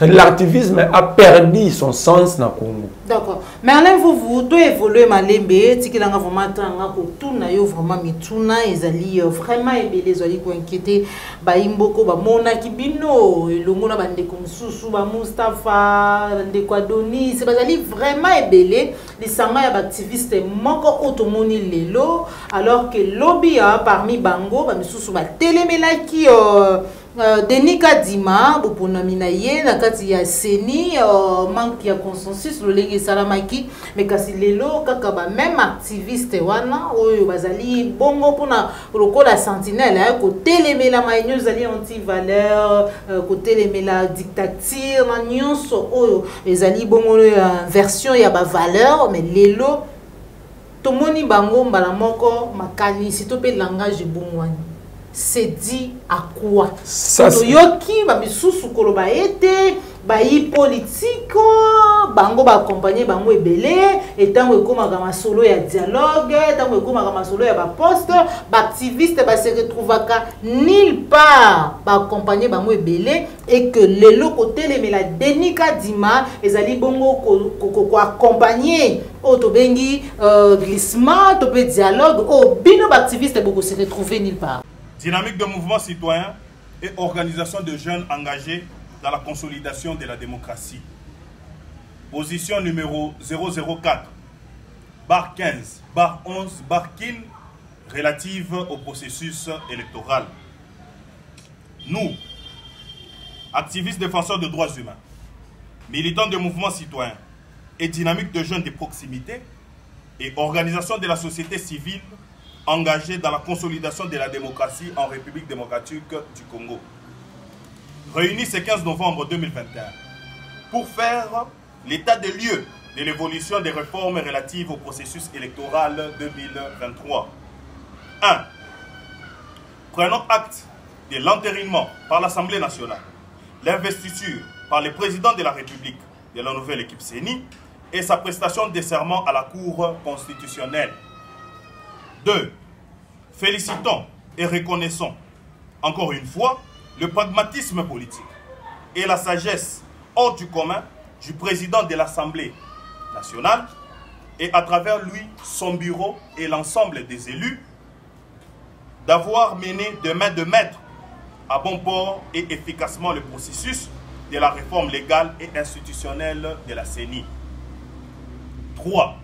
L'activisme a perdu son sens dans le Congo. D'accord. Mais Alain, vous devez évoluer malembe, tikilanga vraiment tanga ko tuna yo vraiment mituna ezali vraiment ebele zali ko inquiéter ba imboko ba mona kibino elongo na bande ko mususu ba Mustafa bande ko Adonis bazali vraiment ebele lisanga ya ba activiste moko otomoni lelo alors que lobby parmi bango ba mususu ba telemelaki Denis Kadima, Boponamina ye, nakati ya Seni, manque ya consensus, le lege salamaki, mais kasi lelo, kakaba même activiste wana, oyo bazali bongo pona la sentinelle, côté les la maïnyo zali anti-valeur, côté les la dictature, nyonso oyo, ezali bongo version ya ba valeur, mais lelo, tomoni bango mbalamoko makani, si to pe langage bongwani. C'est dit à quoi? Ça yoki ba misusu koloba ete ba politique bango ba accompagner bango ebele etango ekoma ka masolo ya dialogue etango ekoma ka masolo ya ba poste ba activiste ba se retrouvaka nulle part ba accompagner bango ebele et que lelo côté les la Denis Kadima ezali bongo ko accompagner to bengi glissement to pe dialogue bino ba activiste boko se retrouver nulle part. Dynamique de mouvement citoyen et organisation de jeunes engagés dans la consolidation de la démocratie. Position numéro 004, barre 15, barre 11, barre KIN, relative au processus électoral. Nous, activistes défenseurs de droits humains, militants de mouvement citoyen et dynamique de jeunes de proximité et organisation de la société civile, engagé dans la consolidation de la démocratie en République démocratique du Congo. Réunis ce 15 novembre 2021 pour faire l'état des lieux de l'évolution des réformes relatives au processus électoral 2023. 1. Prenons acte de l'entérinement par l'Assemblée nationale, l'investiture par le président de la République de la nouvelle équipe CENI et sa prestation de serment à la Cour constitutionnelle. 2. Félicitons et reconnaissons encore une fois le pragmatisme politique et la sagesse hors du commun du président de l'Assemblée nationale et à travers lui son bureau et l'ensemble des élus d'avoir mené de main de maître à bon port et efficacement le processus de la réforme légale et institutionnelle de la CENI. 3.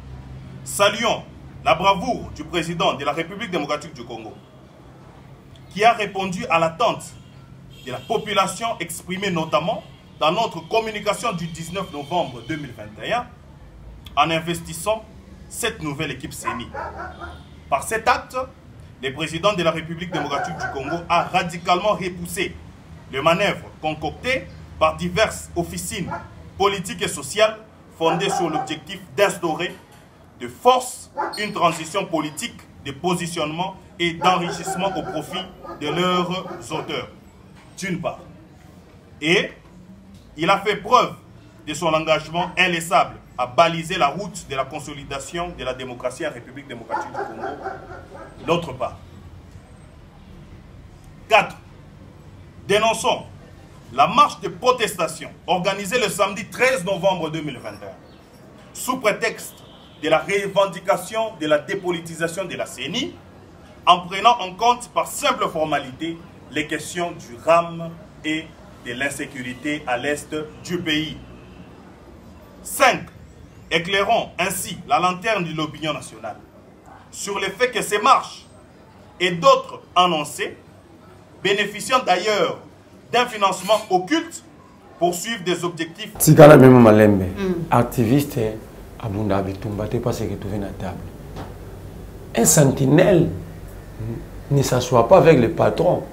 Saluons la bravoure du président de la République démocratique du Congo, qui a répondu à l'attente de la population exprimée notamment dans notre communication du 19 novembre 2021 en investissant cette nouvelle équipe CENI. Par cet acte, le président de la République démocratique du Congo a radicalement repoussé les manœuvres concoctées par diverses officines politiques et sociales fondées sur l'objectif d'instaurer de force une transition politique de positionnement et d'enrichissement au profit de leurs auteurs, d'une part. Et il a fait preuve de son engagement inlassable à baliser la route de la consolidation de la démocratie en République démocratique du Congo, d'autre part. 4. Dénonçons la marche de protestation organisée le samedi 13 novembre 2021, sous prétexte de la revendication de la dépolitisation de la CENI, en prenant en compte par simple formalité les questions du RAM et de l'insécurité à l'est du pays. 5. Éclairons ainsi la lanterne de l'opinion nationale sur le fait que ces marches et d'autres annoncées, bénéficiant d'ailleurs d'un financement occulte, poursuivent des objectifs. Tikala même malembe, activiste abunda bitumba te pas se retrouver na table. Un sentinelle ne s'assoit pas avec le patron.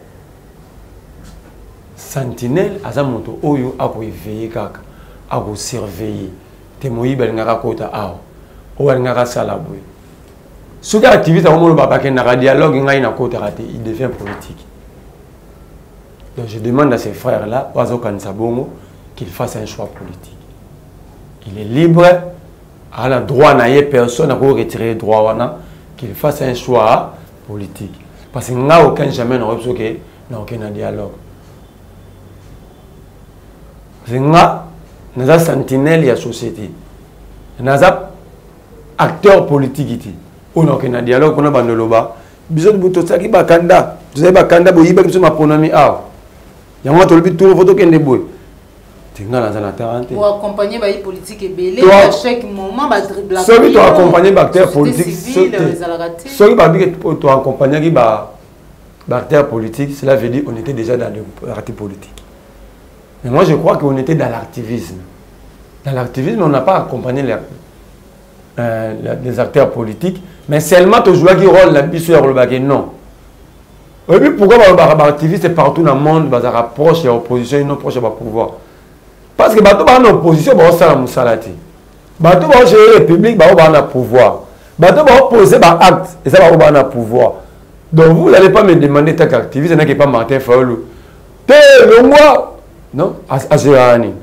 Sentinelle azamoto oyo ako veiller kaka, ako surveiller. Te moyiba ngaka kota awo. O ngaka sala boy. Soki activiste a ba ke na dialogue ngai na kota raté, il devient politique. Donc je demande à ces frères-là, Oazo Kansabongo, qu'ils fassent un choix politique. Il est libre, à la droit, personne n'a retiré le droit, qu'il fasse un choix politique. Parce qu'il n'y a aucun jamais n'a aucun dialogue. Zenga, naza sentinelle de la société. Naza acteur politique. On a un dialogue, on a un dialogue. Bisous de Boutosaki Bakanda. Vous avez Bakanda, vous avez un pronomi. Il y a un autre tout le photo qui est debout. Pour accompagner les politiques et belé, à chaque moment, ceux qui ont accompagné les acteurs politiques, ceux qui ont accompagné les acteurs politiques, cela veut dire qu'on était déjà dans le parti politique. Mais moi, je crois qu'on était dans l'activisme. Dans l'activisme, on n'a pas accompagné les acteurs politiques, mais seulement tu joues qui rôle la biche sur le baguette, non. Et puis pourquoi les activistes partout dans le monde, ils rapprochent de l'opposition et non proches du pouvoir? Parce que bateau ba en opposition ba osala musalati. Bateau ba gérer le public ba ba na pouvoir. Bateau ba opposer ba acte et ça ba na pouvoir. Donc vous n'allez pas me demander tant qu'activiste n'est pas Martin Fayulu. Le moi non à Gérani.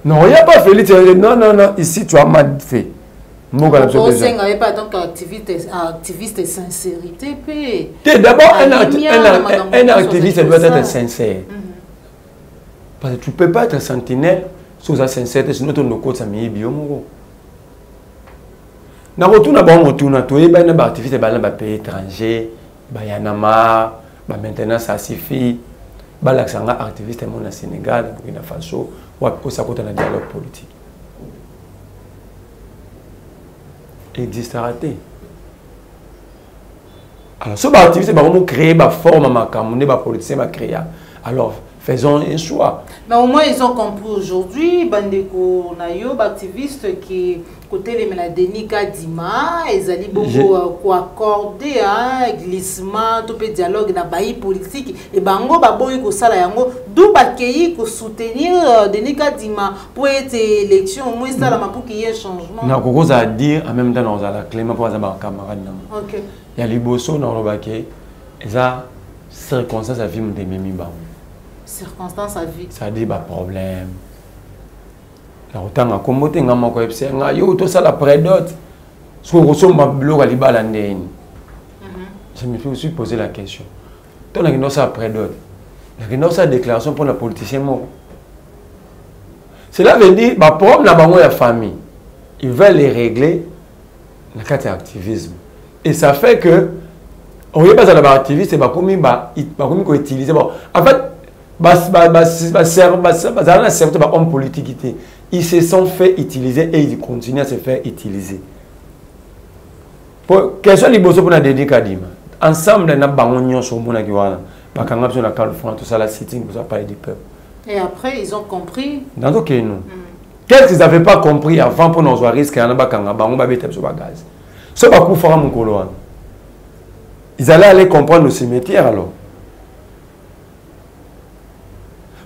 Non, il n'y a pas Félix. Non, ici tu as mal fait. Vous n'avez pas tant qu'activiste sincérité. D'abord, un activiste doit être sincère. Parce que tu ne peux pas être sentinelle sous la sincérité, sinon tu ne peux pas être bio. Na retourna ba retourna to e ba na ba activité ba na ba pays étranger ba yanama ba maintenant ça suffit ba l'accent activiste mon na Sénégal Burkina Faso ou au sakota na dialogue politique existera té. Alors ce ba activiste ba comment créer ba forme makamune ba politicien ba créer. Alors faisons un choix. Mais au moins ils ont compris aujourd'hui bandeko nayo ba activiste qui côté les Denis Kadima, ils allaient beaucoup accorder un glissement, tout le dialogue dans le politique. Et bango baboy ko sala yango, d'où bakeyi ko soutenir Denis Kadima pour être élection, au moins ça la pour qu'il y ait changement. Na ko à dire en même temps dans la clément pour ça ba camarade na. OK. Il y a liboso na robake, eza circonstance à vivre de memi ba. Circonstance à vie. Ça dit ba problème. La autant à commoter nga moko epse nga yo to ça la prédote. So ko ma bloc ali balandeni. Je me suis aussi posé la question. Ton a que ça prédote. La ça déclaration pour la politicien mort. Cela veut dire ba problème na bango ya famille. Ils veulent les régler dans le cadre de l'activisme. Et ça fait que on est pas dans l'activisme c'est ba komi ko utiliser bon. En fait homme politique. Ils se sont fait utiliser et ils continuent à se faire utiliser. Quels sont les besoins pour la Denis Kadima? Ensemble, nous avons sur mon aguana. Parce qu'on a besoin de tout ça, la sitting, vous avez parlé du peuple. Et après, ils ont compris. Dans le cas, nous. Qu'est-ce qu'ils n'avaient pas compris avant pour nous risque qu'il y a un gaz? Ce n'est pas pour faire mon colon. Ils allaient aller comprendre le cimetière alors.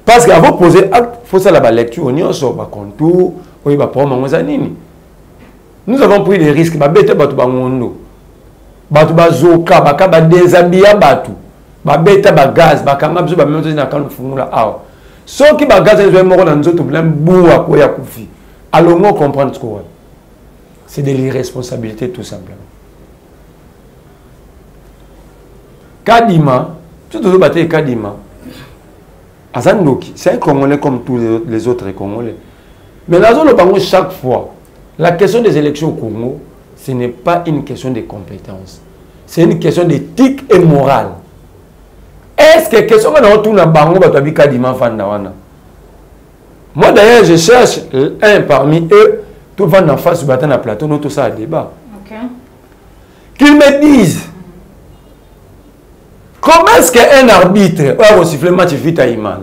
Parce qu'avant de poser acte, il faut ça la lecture, on y a sur le contour, on va prendre mon zanini. Nous avons pris des risques, bête batu bangondo, batu bazoka, baka déshabiller batu, bête gaz, baka mabzo ba même na kan fungula aw. Ceux qui ba gaz ils vont mourir dans d'autres problèmes boua ko ya kufi. Alors on comprendre ce qu'on. C'est de l'irresponsabilité tout simplement. Kadima, tout le bataille Kadima. C'est un Congolais comme tous les autres Congolais. Mais dans le Congo, chaque fois, la question des élections au Congo, ce n'est pas une question de compétence. C'est une question d'éthique et morale. Est-ce que question que nous avons Bango moi d'ailleurs, je cherche un parmi eux, tout va en face du bâton à plateau, nous tout ça à débat. Qu'ils me disent comment est-ce qu'un arbitre va siffler le match vite à Iman?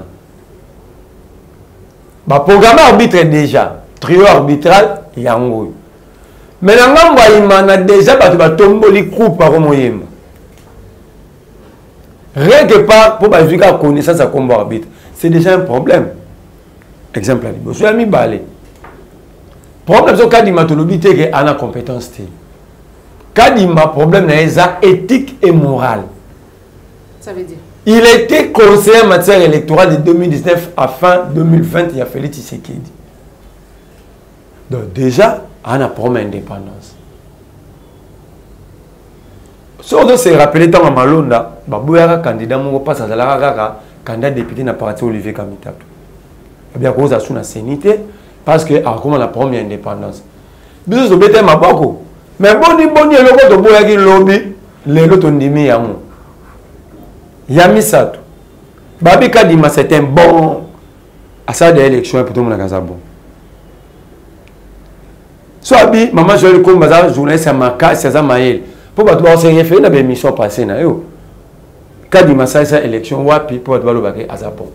Le programme arbitre déjà, trio arbitral, il y a un gros. Mais dans Iman a déjà tombé les groupes par Moyemba. Rien que pas pour que la connaissance à combat arbitre, c'est déjà un problème. Exemple, je suis ami balé. Problème c'est que Kadima tolobité que a la compétence. Kadima problème c'est éthique et morale. Ça veut dire. Il était conseiller en matière électorale de 2019 à fin 2020, il a fallu Tshisekedi. Donc déjà, on a promis l'indépendance. Si on doit se rappeler tant à Malonda, Babouya candidat, mon passe à la candidat député n'a pas raté Olivier Kamitatou. bien cause à son sanité parce que a comment la première indépendance biso bete maboko mais boni eloko to boya ki lobby lelo to ndimi yango yami sato babi kadima c'est un bon à ça de élection pour tout le monde à bon soit bi maman Joël comme bazar journaliste à Maka c'est ça maël pour ba to se référer na émission passée na yo kadima ça élection wapi pour ba lo ba ke azapon.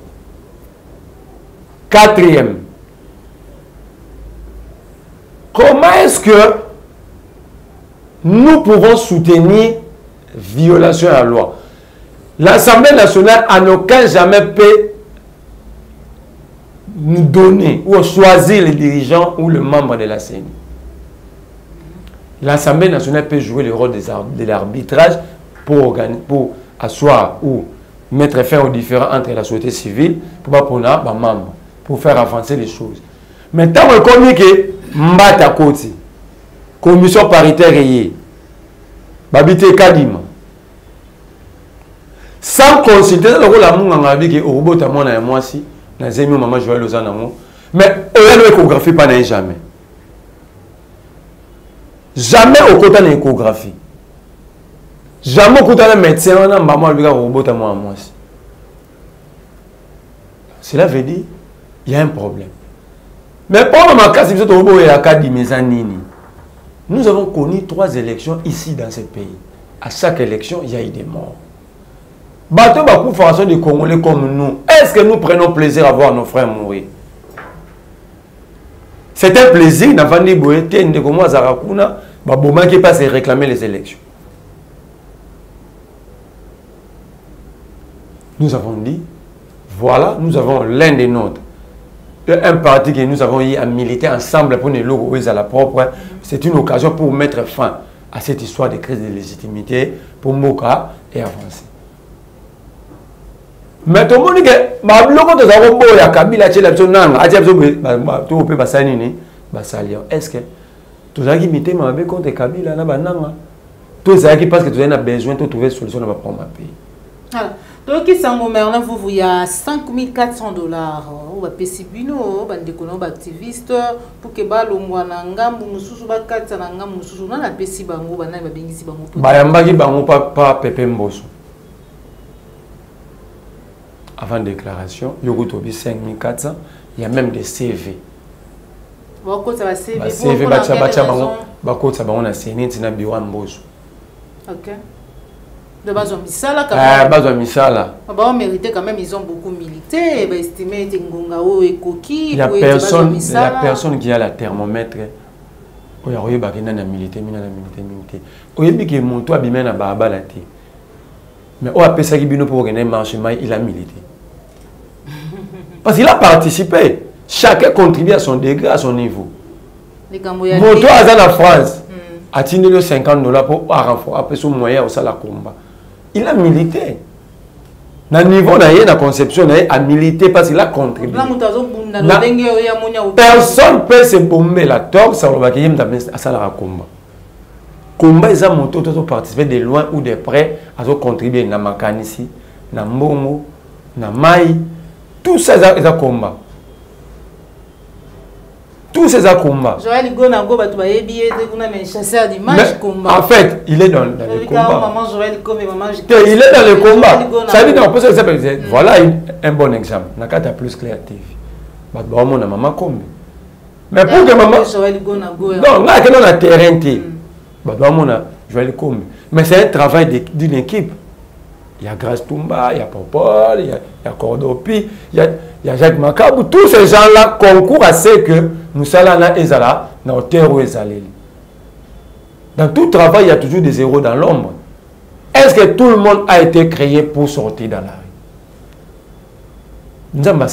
Quatrième, comment est-ce que nous pouvons soutenir violation à la loi? L'Assemblée nationale en aucun jamais peut nous donner ou choisir les dirigeants ou le membre de la CENI. L'Assemblée nationale peut jouer le rôle de l'arbitrage pour asseoir ou mettre fin aux différends entre la société civile pour membre. Pour faire avancer les choses. Mais tant qu'on dit que Mbata Koti, commission paritaire est Babité Kadima, sans consulter le rôle à mon avis que au robot à moi et moi si, na zemi maman Joël Lozanamo, mais l'échographie pas jamais. Jamais au côté de l'échographie. Jamais au côté de médecin, on a maman lui robot à moi si. Cela veut dire il y a un problème. Mais pour ma cas, nous avons connu 3 élections ici dans ce pays. À chaque élection, il y a eu des morts. Bateau beaucoup de façon de Congolais comme nous. Est-ce que nous prenons plaisir à voir nos frères mourir? C'est un plaisir d'avoir des boétés de comment Zarakuna, Babouman qui passe et réclamer les élections. Nous avons dit, voilà, nous avons l'un des nôtres. Un parti que nous avons eu à militer ensemble pour nous loger à la propre, c'est une occasion pour mettre fin à cette histoire de crise de légitimité pour Moka et avancer. Mais tout le monde dit que est-ce que tu as imité ma bé contre Kabila na bananga tout ça qui parce que tu as besoin de trouver solution dans ma pays. Donc, il y a $5,400 ou pesibino bandeko activiste pour que balo mwana ngambu mususu bakatsa na ngambu mususu na pesi bango bana babengisi bango bayambaki bango pa Pepe Mboso avant déclaration yoko tobi 5,400 il y a même des CV bakotsa ba CV CV bacha bango bakotsa bango na CNT na biwa Mboso. OK. De base misala quand même. Base misala. Bah on méritait quand même, ils ont beaucoup milité, bah estimé Ngongao et Koki. Il y a personne qui a la thermomètre. Oya oye bakina na milité, milité. Oye biki monto abimé na baba la té. Mais on a pensé qu'il bino pour organiser marché, il a milité. Parce qu'il a participé. Chacun contribue à son degré, à son niveau. Monto a dans la France. A tenu le $50 pour renforcer après son moyen au salaire combat. Il a milité. Dans le niveau de la conception, il a milité parce qu'il a contribué. Personne ne peut se bomber la torque sans le à salaire combat. Combat, ils ont participé de loin ou de près à contribuer à Makanisi, à Mbongo, à Maï. Tout ça, ils ont combat. Tous ces combats. En fait, il est dans le combat. Il est dans le combat. Ça veut dire voilà un bon exemple. Nakata plus clair TV. Mais pour que maman. Non, là, on a terrain. Mais c'est un travail d'une équipe. Il y a Grace Tumba, il y a Popol, il y a Cordopi, il y a Jacques Macabou. Tous ces gens-là concourent à ce que nous sommes là, Ezala, dans le terreau Ezaleli. Dans tout travail, il y a toujours des héros dans l'ombre. Est-ce que tout le monde a été créé pour sortir dans la rue? Nous avons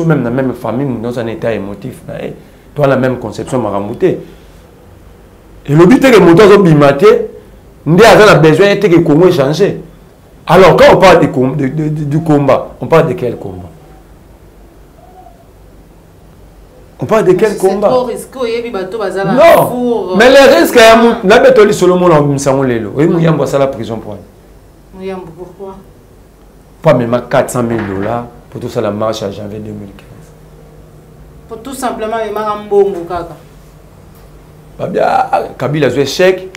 même dans la même famille, dans un état émotif, dans la même conception maramouté. Et le but est que les motos sont bimatés, nous avons besoin que le Congo change. Alors, quand on parle du combat, on parle de quel combat? On parle de quel combat? Non, mais les risques, c'est la prison pour pourquoi? Pas même $400,000 pour tout ça, la marche à janvier 2015. Pour tout simplement les marambongo kaka. Babia Kabila a échec.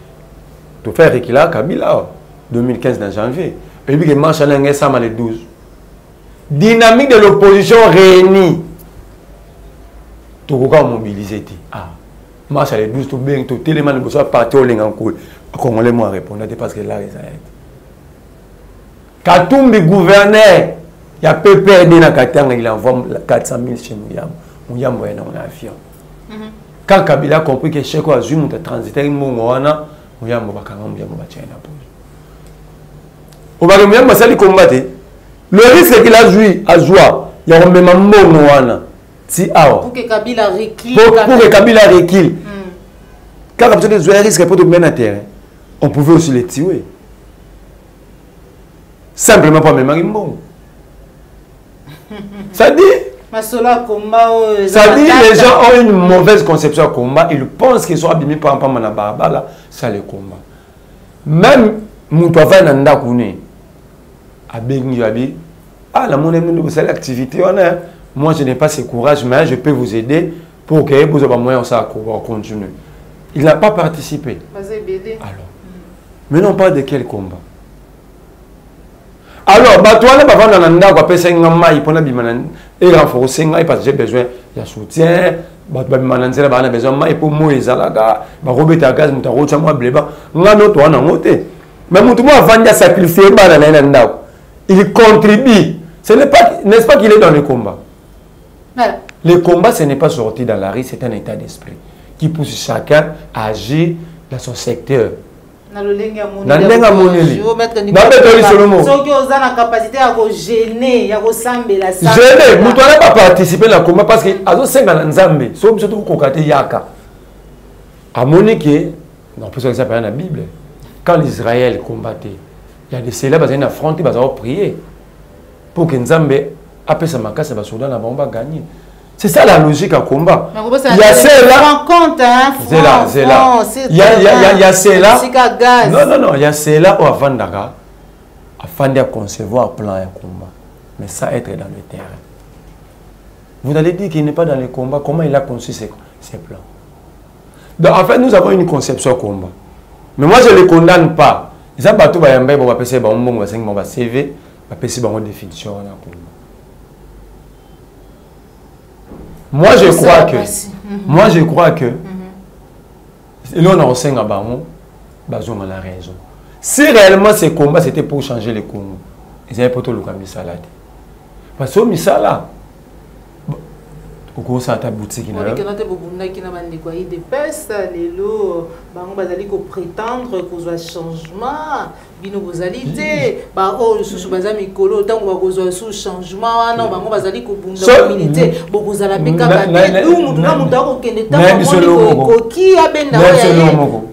Tout faire Rekila Kabila 2015 dans janvier. Et puis que marche à l'Enguessa le 12. Dynamique de l'opposition réunie. Tout le monde mobilisé. Ah, marche à le 12 tout bien tout tellement de besoin partir au Lengankou. Congolais moi répondre parce que là ils arrêtent. Katumbi gouverneur, il y a PPD dans Katanga, il envoie 400 000 chez Mouyam. Mouyam voyait dans l'avion. Quand Kabila a compris que Cheko a joué mon transitaire, Mouyam va quand Mouyam va tirer la pause. Au bas de Mouyam, ça lui combattre. Le risque qu'il a joué, il y a même un mot Mouyam. Pour que Kabila recule. Pour que Kabila recule. Quand Kabila a joué, il risque pour te mettre à terre. On pouvait aussi les tuer. Simplement pas même Marimbo. Ça dit, les gens ont une mauvaise conception du combat. Ils pensent qu'ils sont abîmés par un là, ça le combat. Même Moutouava Nanda Kouné, à Benguabi, ah la monnaie de l'activité, moi je n'ai pas ce courage, mais je peux vous aider pour que vous ayez moyen de continuer. Il n'a pas participé. Alors, mais non pas de quel combat. Alors, toi, tu vas dans le pays, et renforcer, parce que j'ai besoin de soutien, j'ai besoin de pour moi, mais sacrifier, il contribue. N'est-ce pas qu'il est dans le combat? Le combat, ce n'est pas sorti dans la rue, c'est un état d'esprit qui pousse chacun à agir dans son secteur. Gêner, vous n'avez pas participé dans le combat parce que dans la Bible, quand l'Israël combattait, il y a des célèbres qui ont affronté, ils ont prié pour que Nzambe après ça m'a ça va gagner. C'est ça la logique en combat. Il y a celle-là. Il y a celle-là. Non, il y a celle-là où avant de concevoir un plan de combat. Mais ça être dans le terrain. Vous allez dire qu'il n'est pas dans le combat. Comment il a conçu ses plans? Donc en fait, nous avons une conception de combat. Mais moi, je ne les condamne pas. Les gens qui ont appelé un CV, une définition de combat. Moi je crois que et là on a aussi un ballon, Bazoum a la raison. Si réellement ces combats c'était pour changer les Congo, ils avaient pas tout le cas Misala. Parce que Misala, au cours de ta boutique, il y a des pestes, les lots, prétendre qu'on a changement. Bino bozalité ba o susu baza mikolo tango bakozwa su changement non bango bazali ko bunda communauté bokozala peka ba tout mutu na mutu akokende tango koki abenda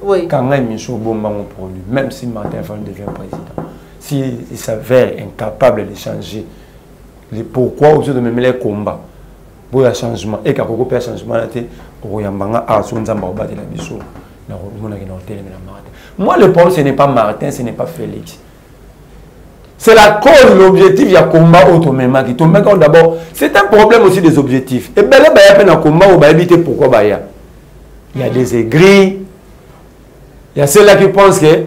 oui quand même Michou bomba mon produit même si Martin Fayulu devient président si il s'avère incapable de changer les pourquoi au lieu de me mêler combat pour le changement et quand on peut changement là té oyambanga a so nzamba obate la biso na mona ki na hôtel na Martin. Moi, le problème, ce n'est pas Martin, ce n'est pas Félix. C'est la cause, l'objectif, il y a combat automatiquement. D'abord, c'est un problème aussi des objectifs. Et bien là, il y a un combat où il y a éviter pourquoi il y a. Il y a des aigris. Il y a ceux-là qui pensent que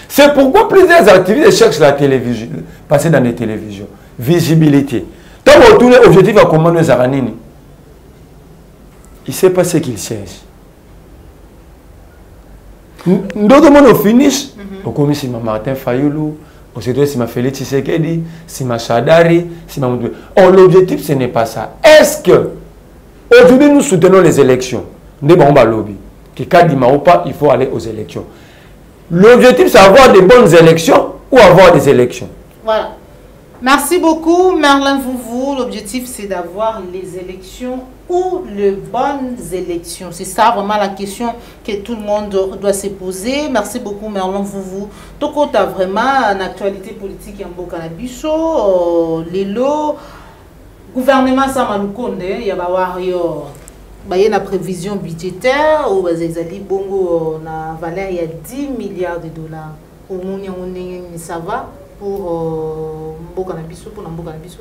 c'est pourquoi plusieurs activités cherchent la télévision, passer dans les télévisions. Visibilité. Tant qu'on tourne l'objectif à combat nous a il ne sait pas ce qu'il cherche. D'autres monde au finish, au commis si Martin Fayulu, au secteur si ma Félix Tshisekedi, si ma Chadari, si ma. Or l'objectif ce n'est pas ça. Est-ce que aujourd'hui nous soutenons les élections? Nous avons un lobby. Que quand il ou pas, il faut aller aux élections. L'objectif c'est avoir des bonnes élections ou avoir des élections. Voilà. Merci beaucoup, Merlin Vouvou. L'objectif, c'est d'avoir les élections ou les bonnes élections. C'est ça vraiment la question que tout le monde doit se poser. Merci beaucoup, Merlin Vouvou. Toko, tu as vraiment une actualité politique en Bokanabiso, Lelo, gouvernement Samalukonde, il y a une prévision budgétaire, où Zali Bongo, on a valeur il y a 10 milliards de dollars. Au monde, ça va. pour Mboka Nabiso, pour Mboka Nabiso.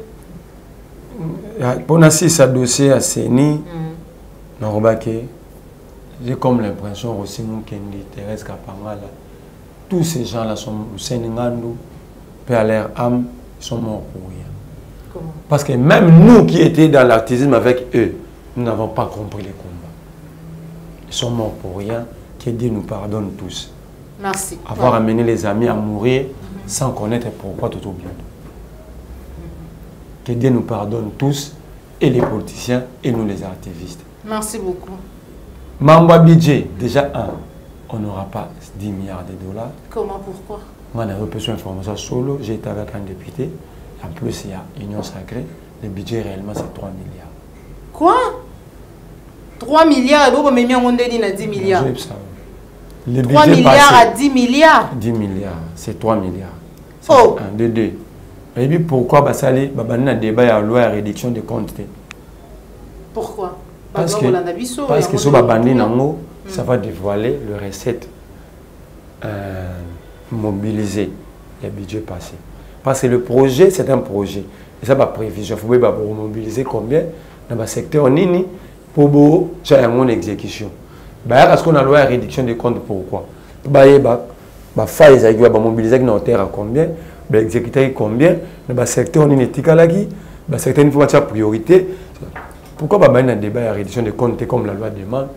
Pour Nassi, ça dossier à Séni, j'ai comme l'impression aussi que Thérèse Kapangala, tous ces gens-là sont au Sénégal, à leur âme, ils sont morts pour rien. Comment? Parce que même nous qui étions dans l'activisme avec eux, nous n'avons pas compris les combats. Ils sont morts pour rien. Que Dieu nous pardonne tous. Merci. Avoir amené les amis à mourir sans connaître pourquoi tout au bien. Que Dieu nous pardonne tous, et les politiciens, et nous les activistes. Merci beaucoup. Mamba budget, déjà on n'aura pas 10 milliards de dollars. Comment, pourquoi? Moi, j'ai reçu une information solo, j'ai été avec un député. En plus, il y a Union Sacrée. Le budget réellement, c'est 3 milliards. Quoi? 3 milliards, et vous avez mis un 10 milliards. Le 3 milliards à 10 milliards. 10 milliards, c'est 3 milliards. Oh! 1, 2, 2. Et puis pourquoi il y a un débat à la loi à réduction de comptes? Pourquoi? Parce que ce bandit, ça va dévoiler le recette mobilisé, le budget passé. Parce que le projet, c'est un projet. Et ça va prévision. Il faut mobiliser combien dans le secteur Nini pour faire une exécution. Parce qu'on a la loi à réduction de comptes, pourquoi? Il va mobiliser dans terre à combien, exécuter combien, dans le secteur Nini Tikalagi, dans le secteur Nini, il faut faire priorité. Pourquoi il y a un débat à réduction de comptes comme la loi demande?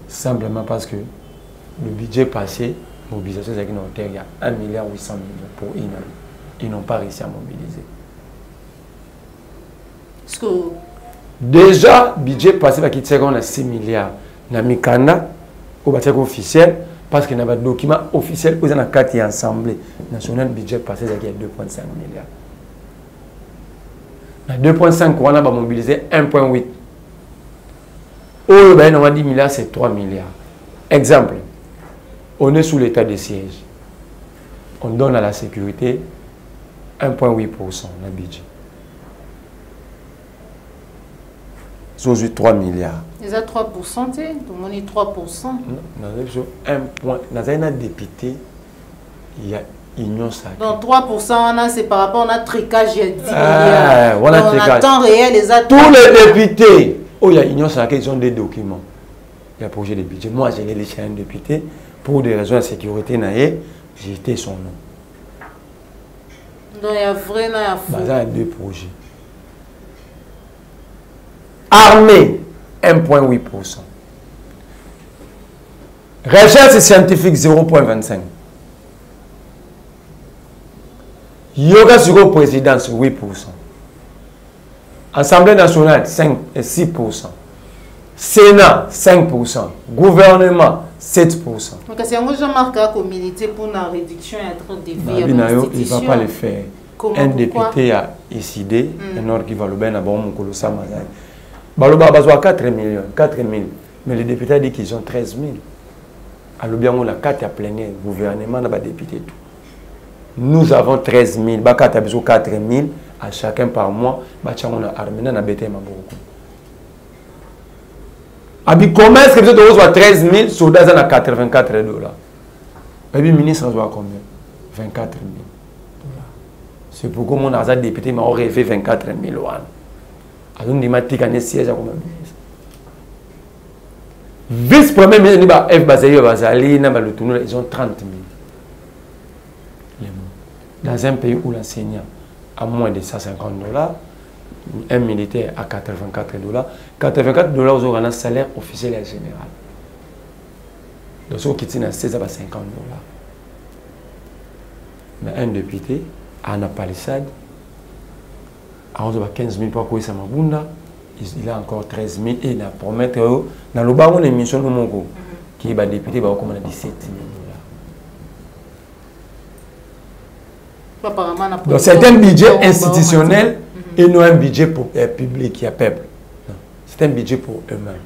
Simplement parce que le budget passé, mobilisation de il y a 1,8 milliard pour une année. Ils n'ont pas réussi à mobiliser. Déjà, le budget passé, on a 6 milliards. Dans le Mikanda, au bâtiment officiel, parce qu'il y a un document officiel, où il y a 4 assemblées. National budget passé, il y a 2,5 milliards. Dans 2,5, on a mobilisé 1,8. On a 10 milliards, c'est 3 milliards. Exemple, on est sous l'état de siège. On donne à la sécurité 1,8% de budget. C'est 3 milliards. Ils ont 3%, tout le monde est 3%. Dans un député, il y a Union Sacrée. Donc 3%, c'est par rapport à notre tricage, il y a 10 milliards. On a temps réel, les autres. Tous les députés, il y a Union Sacrée, ils ont des documents. Il y a un projet de budget. Moi, j'ai laissé un député. Pour des raisons de sécurité, j'ai été son nom. Donc il y a vrai, il y a faux. Il y a 2 projets. Armée, 1,8%. Recherche scientifique, 0,25%. Yoga sur présidence, 8%. Assemblée nationale, 6%. Sénat, 5%. Gouvernement, 7%. Donc, c'est un Jean-Marc a communauté pour la réduction et la défi. Il ne va pas le faire. Un député a décidé, un ordre qui va le bien à bon, mon colossal Mazai. Baloba a besoin de 4 millions, 4 000. Mais le député a dit qu'ils ont 13 000. Alors bien, on a 4 à plein le gouvernement, on a député tout. Nous avons 13 000, 4 000 à chacun par mois. On a armé, on a bêté ma beaucoup. Comment est-ce que vous avez 13 000 soldats à 84 $? Et puis le ministre a combien? 24 000 $. C'est pourquoi mon argent député m'a rêvé 24 000 $. Alors on m'a dit qu'il y a un siège comme ministre. Vice-premier ministre, F. Bazaïo Bazali, ils ont 30 000 $. Dans un pays où l'enseignant a moins de 150 $, un militaire à 84 $. 84 $, vous aurez un salaire officiel et général. Donc, ceux qui tiennent à 16 à 50 $. Mais un député, à la palissade, à 15 000 pour ça il a encore 13 000 et il a promis que dans le bas, on a une mission qui est député, va recommander 17 000 $. Donc, c'est un budget institutionnel. Et non un budget pour le public, il y a peuple. C'est un budget pour eux-mêmes.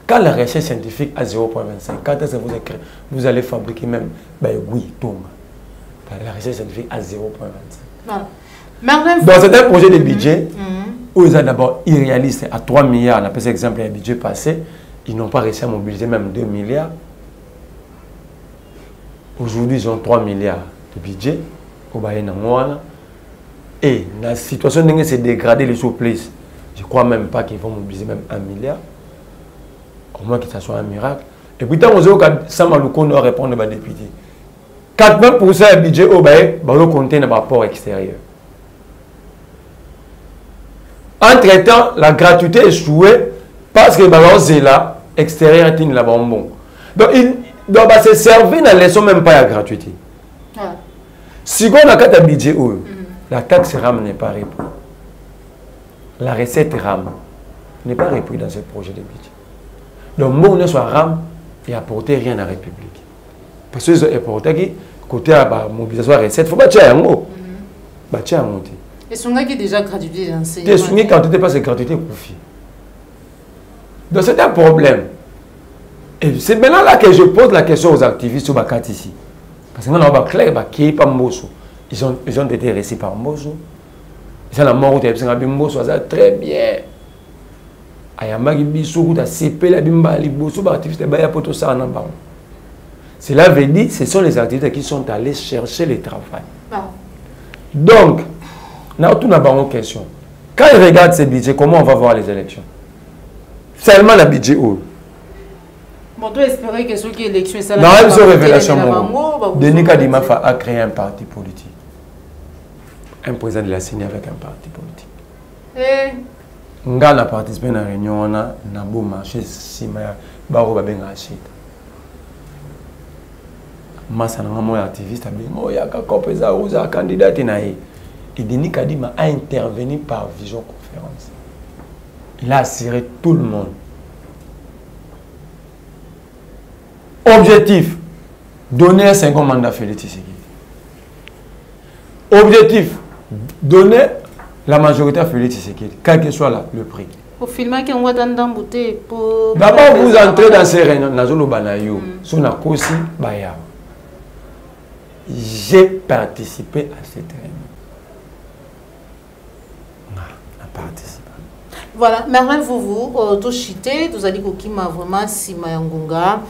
Quand la recherche scientifique à 0,25, quand est-ce que vous allez fabriquer même oui, tombe. La recherche scientifique à 0,25. Donc c'est un projet de budget où ils ont d'abord irréaliste à 3 milliards. On appelle ça exemple un budget passé. Ils n'ont pas réussi à mobiliser même 2 milliards. Aujourd'hui, ils ont 3 milliards de budget au Bayern. Et la situation s'est dégradée les surprises. Je ne crois même pas qu'ils vont mobiliser même 1 milliard. Au moins que ça soit un miracle. Et puis, tant que Samalouko doit répondre aux députés. 80% du budget au Bayern va compter dans le rapport extérieur. Entre-temps, la gratuité est échouée parce que le ballon est là, extérieur est là bon. Donc, il doit se servir dans les leçons même pas la gratuité. Si on a un budget, la taxe RAM n'est pas répondue. La recette RAM n'est pas répondue dans ce projet de budget. Donc, moi, on soit RAM et apporter rien à la République. Parce que c'est important que côté de la mobilisation de la recette, il faut bâtir un mot. Bâtir un mot. Et ce qui est déjà gratuité d'enseignement. Et ce qui est quand tu n'es pas gratuité, profit. Donc, c'est un problème. Et c'est maintenant là que je pose la question aux activistes sur Bakati ici. Parce que nous avons clair qui est pas Mbosso. Ils ont été récits par Mbosso. Ils ont la mort de Mbosso, ça très bien. Ayama Bisso, tu as CP, la Bimba, les Bosso, les activistes, cela veut dire que ce sont les activistes qui sont allés chercher le travail. Donc, nous avons une question. Quand ils regardent ce budget, comment on va voir les élections? Seulement le budget où? On doit espérer que ceux qui élections ça. Non, il y a une révélation. Denis Kadima a créé un parti politique. Un président de la signé avec un parti politique. Nga na participé à la réunion, on a un beau marché, si baro babenga acheta. Massa na moi activiste abingo ya ka kopeza uza candidat na ye. Et Denis Kadima a intervenu par visioconférence. Il a assuré tout le monde. Objectif, donner un second mandat à Félix Tshisekedi. Objectif, donner la majorité à Félix Tshisekedi, quel que soit le prix. Au film, d'abord, vous entrez dans ces réunions, j'ai participé à cette réunion. Voilà, Merlin vous tout chité, vous allez vraiment Sima Yangonga.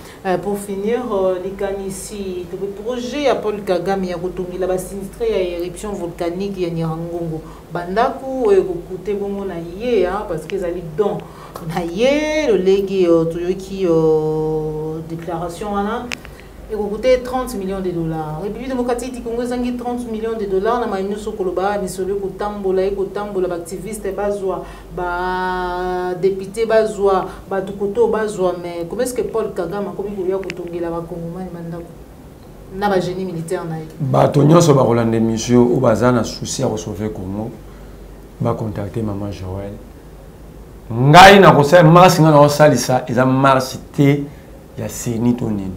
Pour finir, les ici, le projet à Paul Kagame Yakotongi, la sinistrée à éruption volcanique Yanyangongo. Bandaku, écoutez bon naïe, parce qu'ils allaient dans naïe, le légué qui déclaration et vous coûtez 30 millions de dollars. République démocratique du Congo, 30 millions de dollars. Dans ma Sokoloba, ni celui qui tambola, activiste, député, Dukoto, mais comment est-ce que Paul Kagame a commis pour Kotongi la Congomani Mandako? Na ba génie militaire na. Batonyo so ba Rolande monsieur ou bazana souci à sauver Congo. Ba contacter maman Joël. Ngai na ko sa mars ngana salisa, ils ont marché ya Seni Tonini.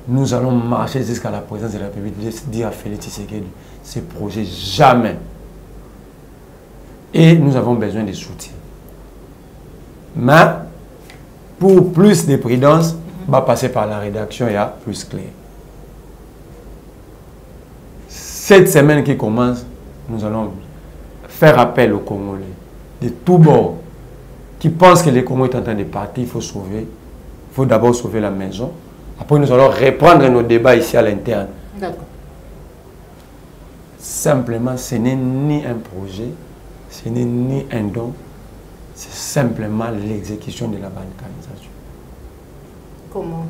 Nous allons marcher jusqu'à la présence de la République, dire à Félix Tshisekedi, ce projet jamais. Et nous avons besoin de soutien. Mais pour plus de prudence, on va passer par la rédaction et à plus clair. Cette semaine qui commence, nous allons faire appel aux Congolais de tous bords qui pensent que le Congo est en train de partir, il faut sauver. Il faut d'abord sauver la maison. Après, nous allons reprendre nos débats ici à l'interne. D'accord. Simplement, ce n'est ni un projet, ce n'est ni un don, c'est simplement l'exécution de la balkanisation. Comment?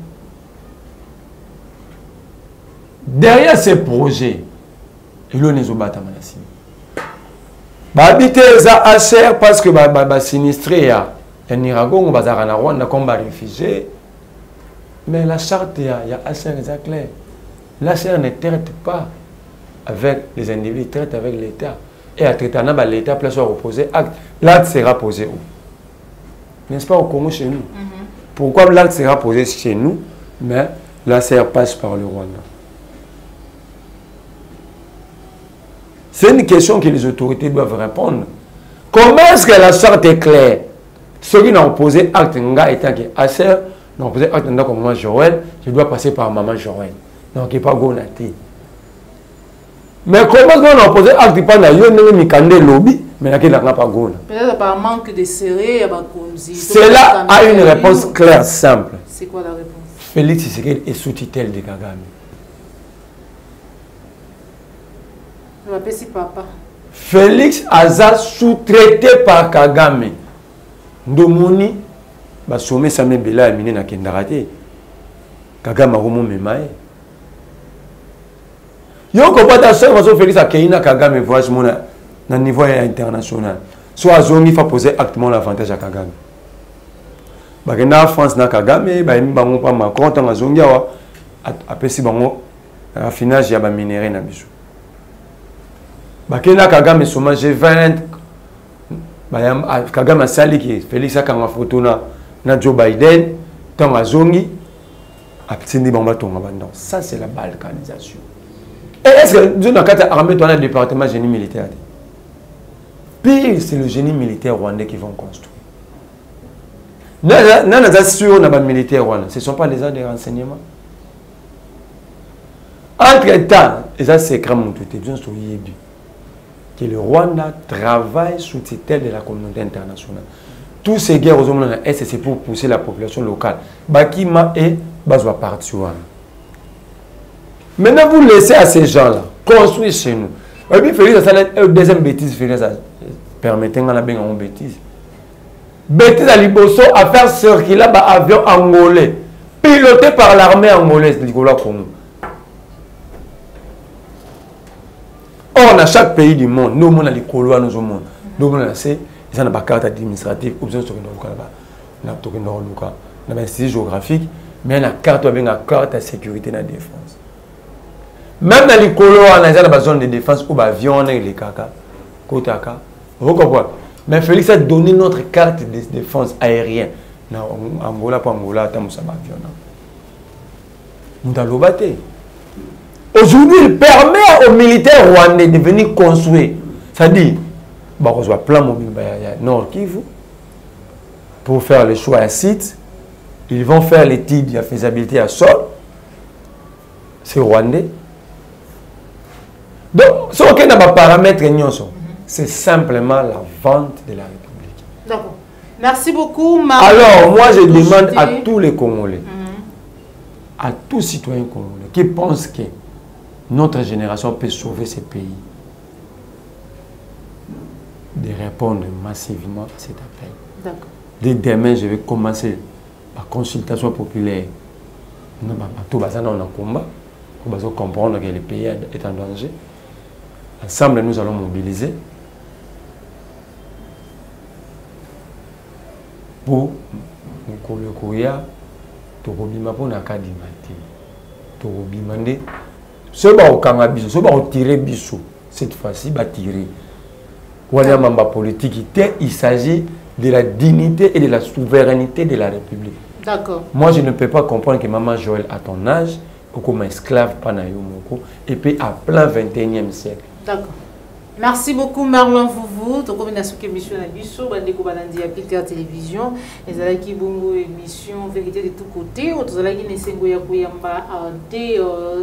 Derrière ces projets, il y a des obata manassi. Habiter ça à cher parce que sinistré à Niragongo, bazar en Rwanda comme réfugié. Mais la charte, il y a assez clair. La charte ne traite pas avec les individus, il traite avec l'État. Et à traiter l'État, place soit reposer acte. L'acte sera posé où? N'est-ce pas au Congo chez nous? Pourquoi l'acte sera posé chez nous, mais la CR passe par le Rwanda? C'est une question que les autorités doivent répondre. Comment est-ce que la charte est claire? Ceux qui n'ont posé acte, étant que ACR, non, vous êtes comme maman Joël, je dois passer par maman Joël. Donc, il n'y a pas Gonati. Mais comment on a posé acte par la lobby, mais il n'y a pas Gona. Peut-être par manque de serré, il y a cela a une réponse claire, simple. C'est quoi la réponse? Félix Tshisekedi est sous tutelle de Kagame. Papa. Félix Aza sous-traité par Kagame. Ndomoni, ba sommet Samuel Bela amine na kendarate. Kagame romo memae. Yo ko pas d'assurance Félix a Keina Kagame voyage mona na niveau international. Soit Zongi fa poser actement l'avantage à Kagame. Bagenda France na Kagame, ba mi bango pa Macron tanga Zongi awa apesi bango raffinage ya ba minerai na biso. Bakenda Kagame soma G20 Kagame sali ki Félix akanga photo na Joe Biden tanga Zongi aptindi bango tonga bandon. Ça c'est la balkanisation. Est-ce que nous avons armé dans le département génie militaire? Pire, c'est le génie militaire rwandais qui vont construire. Nous sommes sûrs que les militaires rwandais, ce ne sont pas les gens de renseignement. Entre-temps, et ça c'est crème que le Rwanda travaille sous tutelle de la communauté internationale. Tous ces guerres aux hommes, c'est pour pousser la population locale. Bakima et Bazwa Partiouan. Maintenant, vous laissez à ces gens-là construire chez nous. Et puis, Félix, ça c'est une deuxième bêtise. Félix, permettez-moi de faire une bêtise. Bêtise à Liboso à faire circuler un avion angolais, piloté par l'armée angolaise, Nicolas Congo. Or, dans chaque pays du monde, nous, on a les colois, nous, monde. Nous, on a une carte administrative, option sur une institut géographique, mais la carte, on a une carte de sécurité et de défense. Même dans les colos, on a une zone de défense où avion et les caca, Kotaka. Vous comprenez? Mais Félix a donné notre carte de défense aérienne. Angola pour Angola, avion. Nous avons battu. Aujourd'hui, il permet aux militaires rwandais de venir construire. C'est-à-dire, on reçoit plein mobile Nord Kivu pour faire le choix à site. Ils vont faire l'étude de la faisabilité à sol. C'est rwandais. Donc, ce qui est dans les paramètres, c'est simplement la vente de la République. D'accord. Merci beaucoup, Alors, moi, je demande à tous les Congolais, à tous citoyens congolais qui pensent que notre génération peut sauver ce pays, de répondre massivement à cet appel. D'accord. Dès demain, je vais commencer la consultation populaire. Tout le monde en combat. Pour comprendre que le pays est en danger. Ensemble, nous allons mobiliser pour le courrier, pour le cas de ce qui tirer bisou, cette fois-ci, va tirer. Il s'agit de la dignité et de la souveraineté de la République. D'accord. Moi, je ne peux pas comprendre que maman Joël, à ton âge, comme esclave, et puis à plein 21e siècle. D'accord. Merci beaucoup Marlon Foufou. Donc comme une émission à Bissau, bandeko balandi à Peter Télévision, les alaki bongo émission vérité de tous côtés. Autres alaki nesengo ya kuyamba des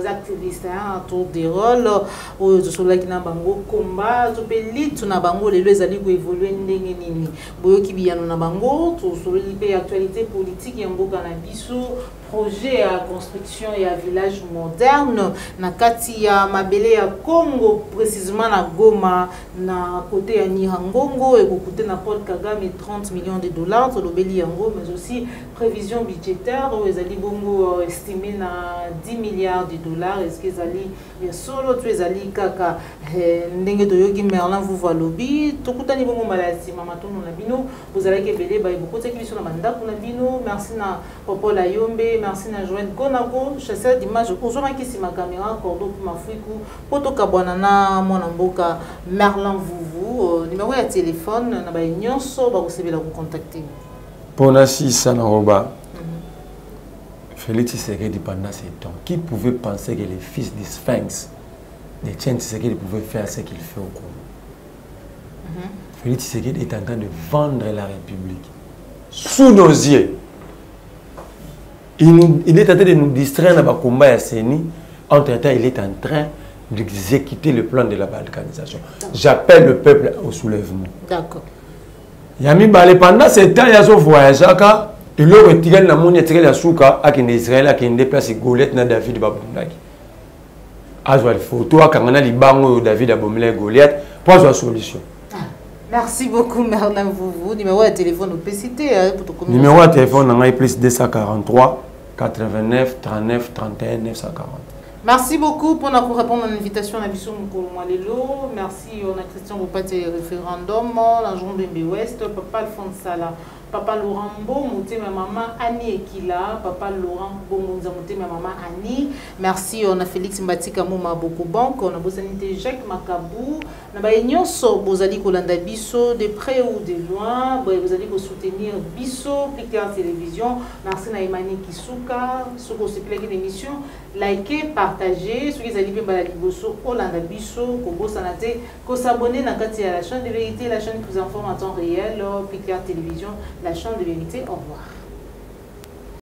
activistes à tour des rôles. Autres solaki na bango combat, to pelit na bango les ezali ko évoluer ndenge nini. Boyo kibiyano na bango, to sololi pe actualité politique ya mboka na Bissau. Projet à construction et à village moderne na kati ya mabele ya Congo, précisément na Goma na côté ya Nihangongo et côté na Paul Kagame 30 millions de dollars to lobeli yango, mais aussi prévision budgétaire ezali bongo estimé na 10 milliards de dollars. Est-ce que ezali ya solo tu ezali kaka ndenge to yoki Merlin vous va lobby to kutani bongo malasi mama tono na bino vous allez que belé ba beaucoup de biso na mandako na bino. Merci na Popo la Yombe. Merci à Joël Gonako, chasseur d'images. Aujourd'hui, qui est ma caméra, cordeau pour ma frico, poto kabonana, mon amboka, Merlin Vouvou, numéro de téléphone, n'a pas union, so, bah vous savez là vous contacter. Pour Nassi Sanaroba, Félix Tshisekedi pendant ces temps, qui pouvait penser que les fils du Sphinx, les Tchènes Tshisekedi pouvaient faire ce qu'il fait au Congo? Félix Tshisekedi est en train de vendre la République sous nos yeux. Il est en train de nous distraire dans le combat à Séni. Entre-temps, il est en train d'exécuter le plan de la balkanisation. J'appelle le peuple au soulèvement. D'accord. Yami Balé, pendant ce temps, il y a ce voyage. Il a retiré la monnaie, il a retiré la souka, à Israël, à Kende, place Goliath, à David Babundaki. azwa photo akangana libango David Abomele Goliath pour la solution. Merci beaucoup Merlin Vouvou. Numéro de téléphone au PCT pour te numéro de téléphone on a plus 243 89 39 31 940. Merci beaucoup pour nous répondre à l'invitation à Bissou Moukolomwalelo. Merci on a Christian Bopate référendum, la journée de Ouest, Papa Alphonse Sala, Papa Laurent Mouté, ma maman Annie Ekila, Papa Laurent Bomonza Mouté, ma maman Annie. Merci on a Félix Mbatika Mouma Boko Bank, on a Bosanité Jacques Makabou, Nabayenyoso Bozali Kolanda Bisso, de près ou de loin, vous allez vous soutenir Bisso, cliquez en télévision. Merci Naïmani Kisuka, ce qu'on s'est plaqué l'émission, likez, partagez, ceux qui allaient bien Baladi Bosso, Kolanda Bisso, Kobo Sanate, ko s'abonner à la chaîne de vérité, la chaîne qui vous informe en temps réel, cliquez en télévision, la chaîne de vérité. Au revoir.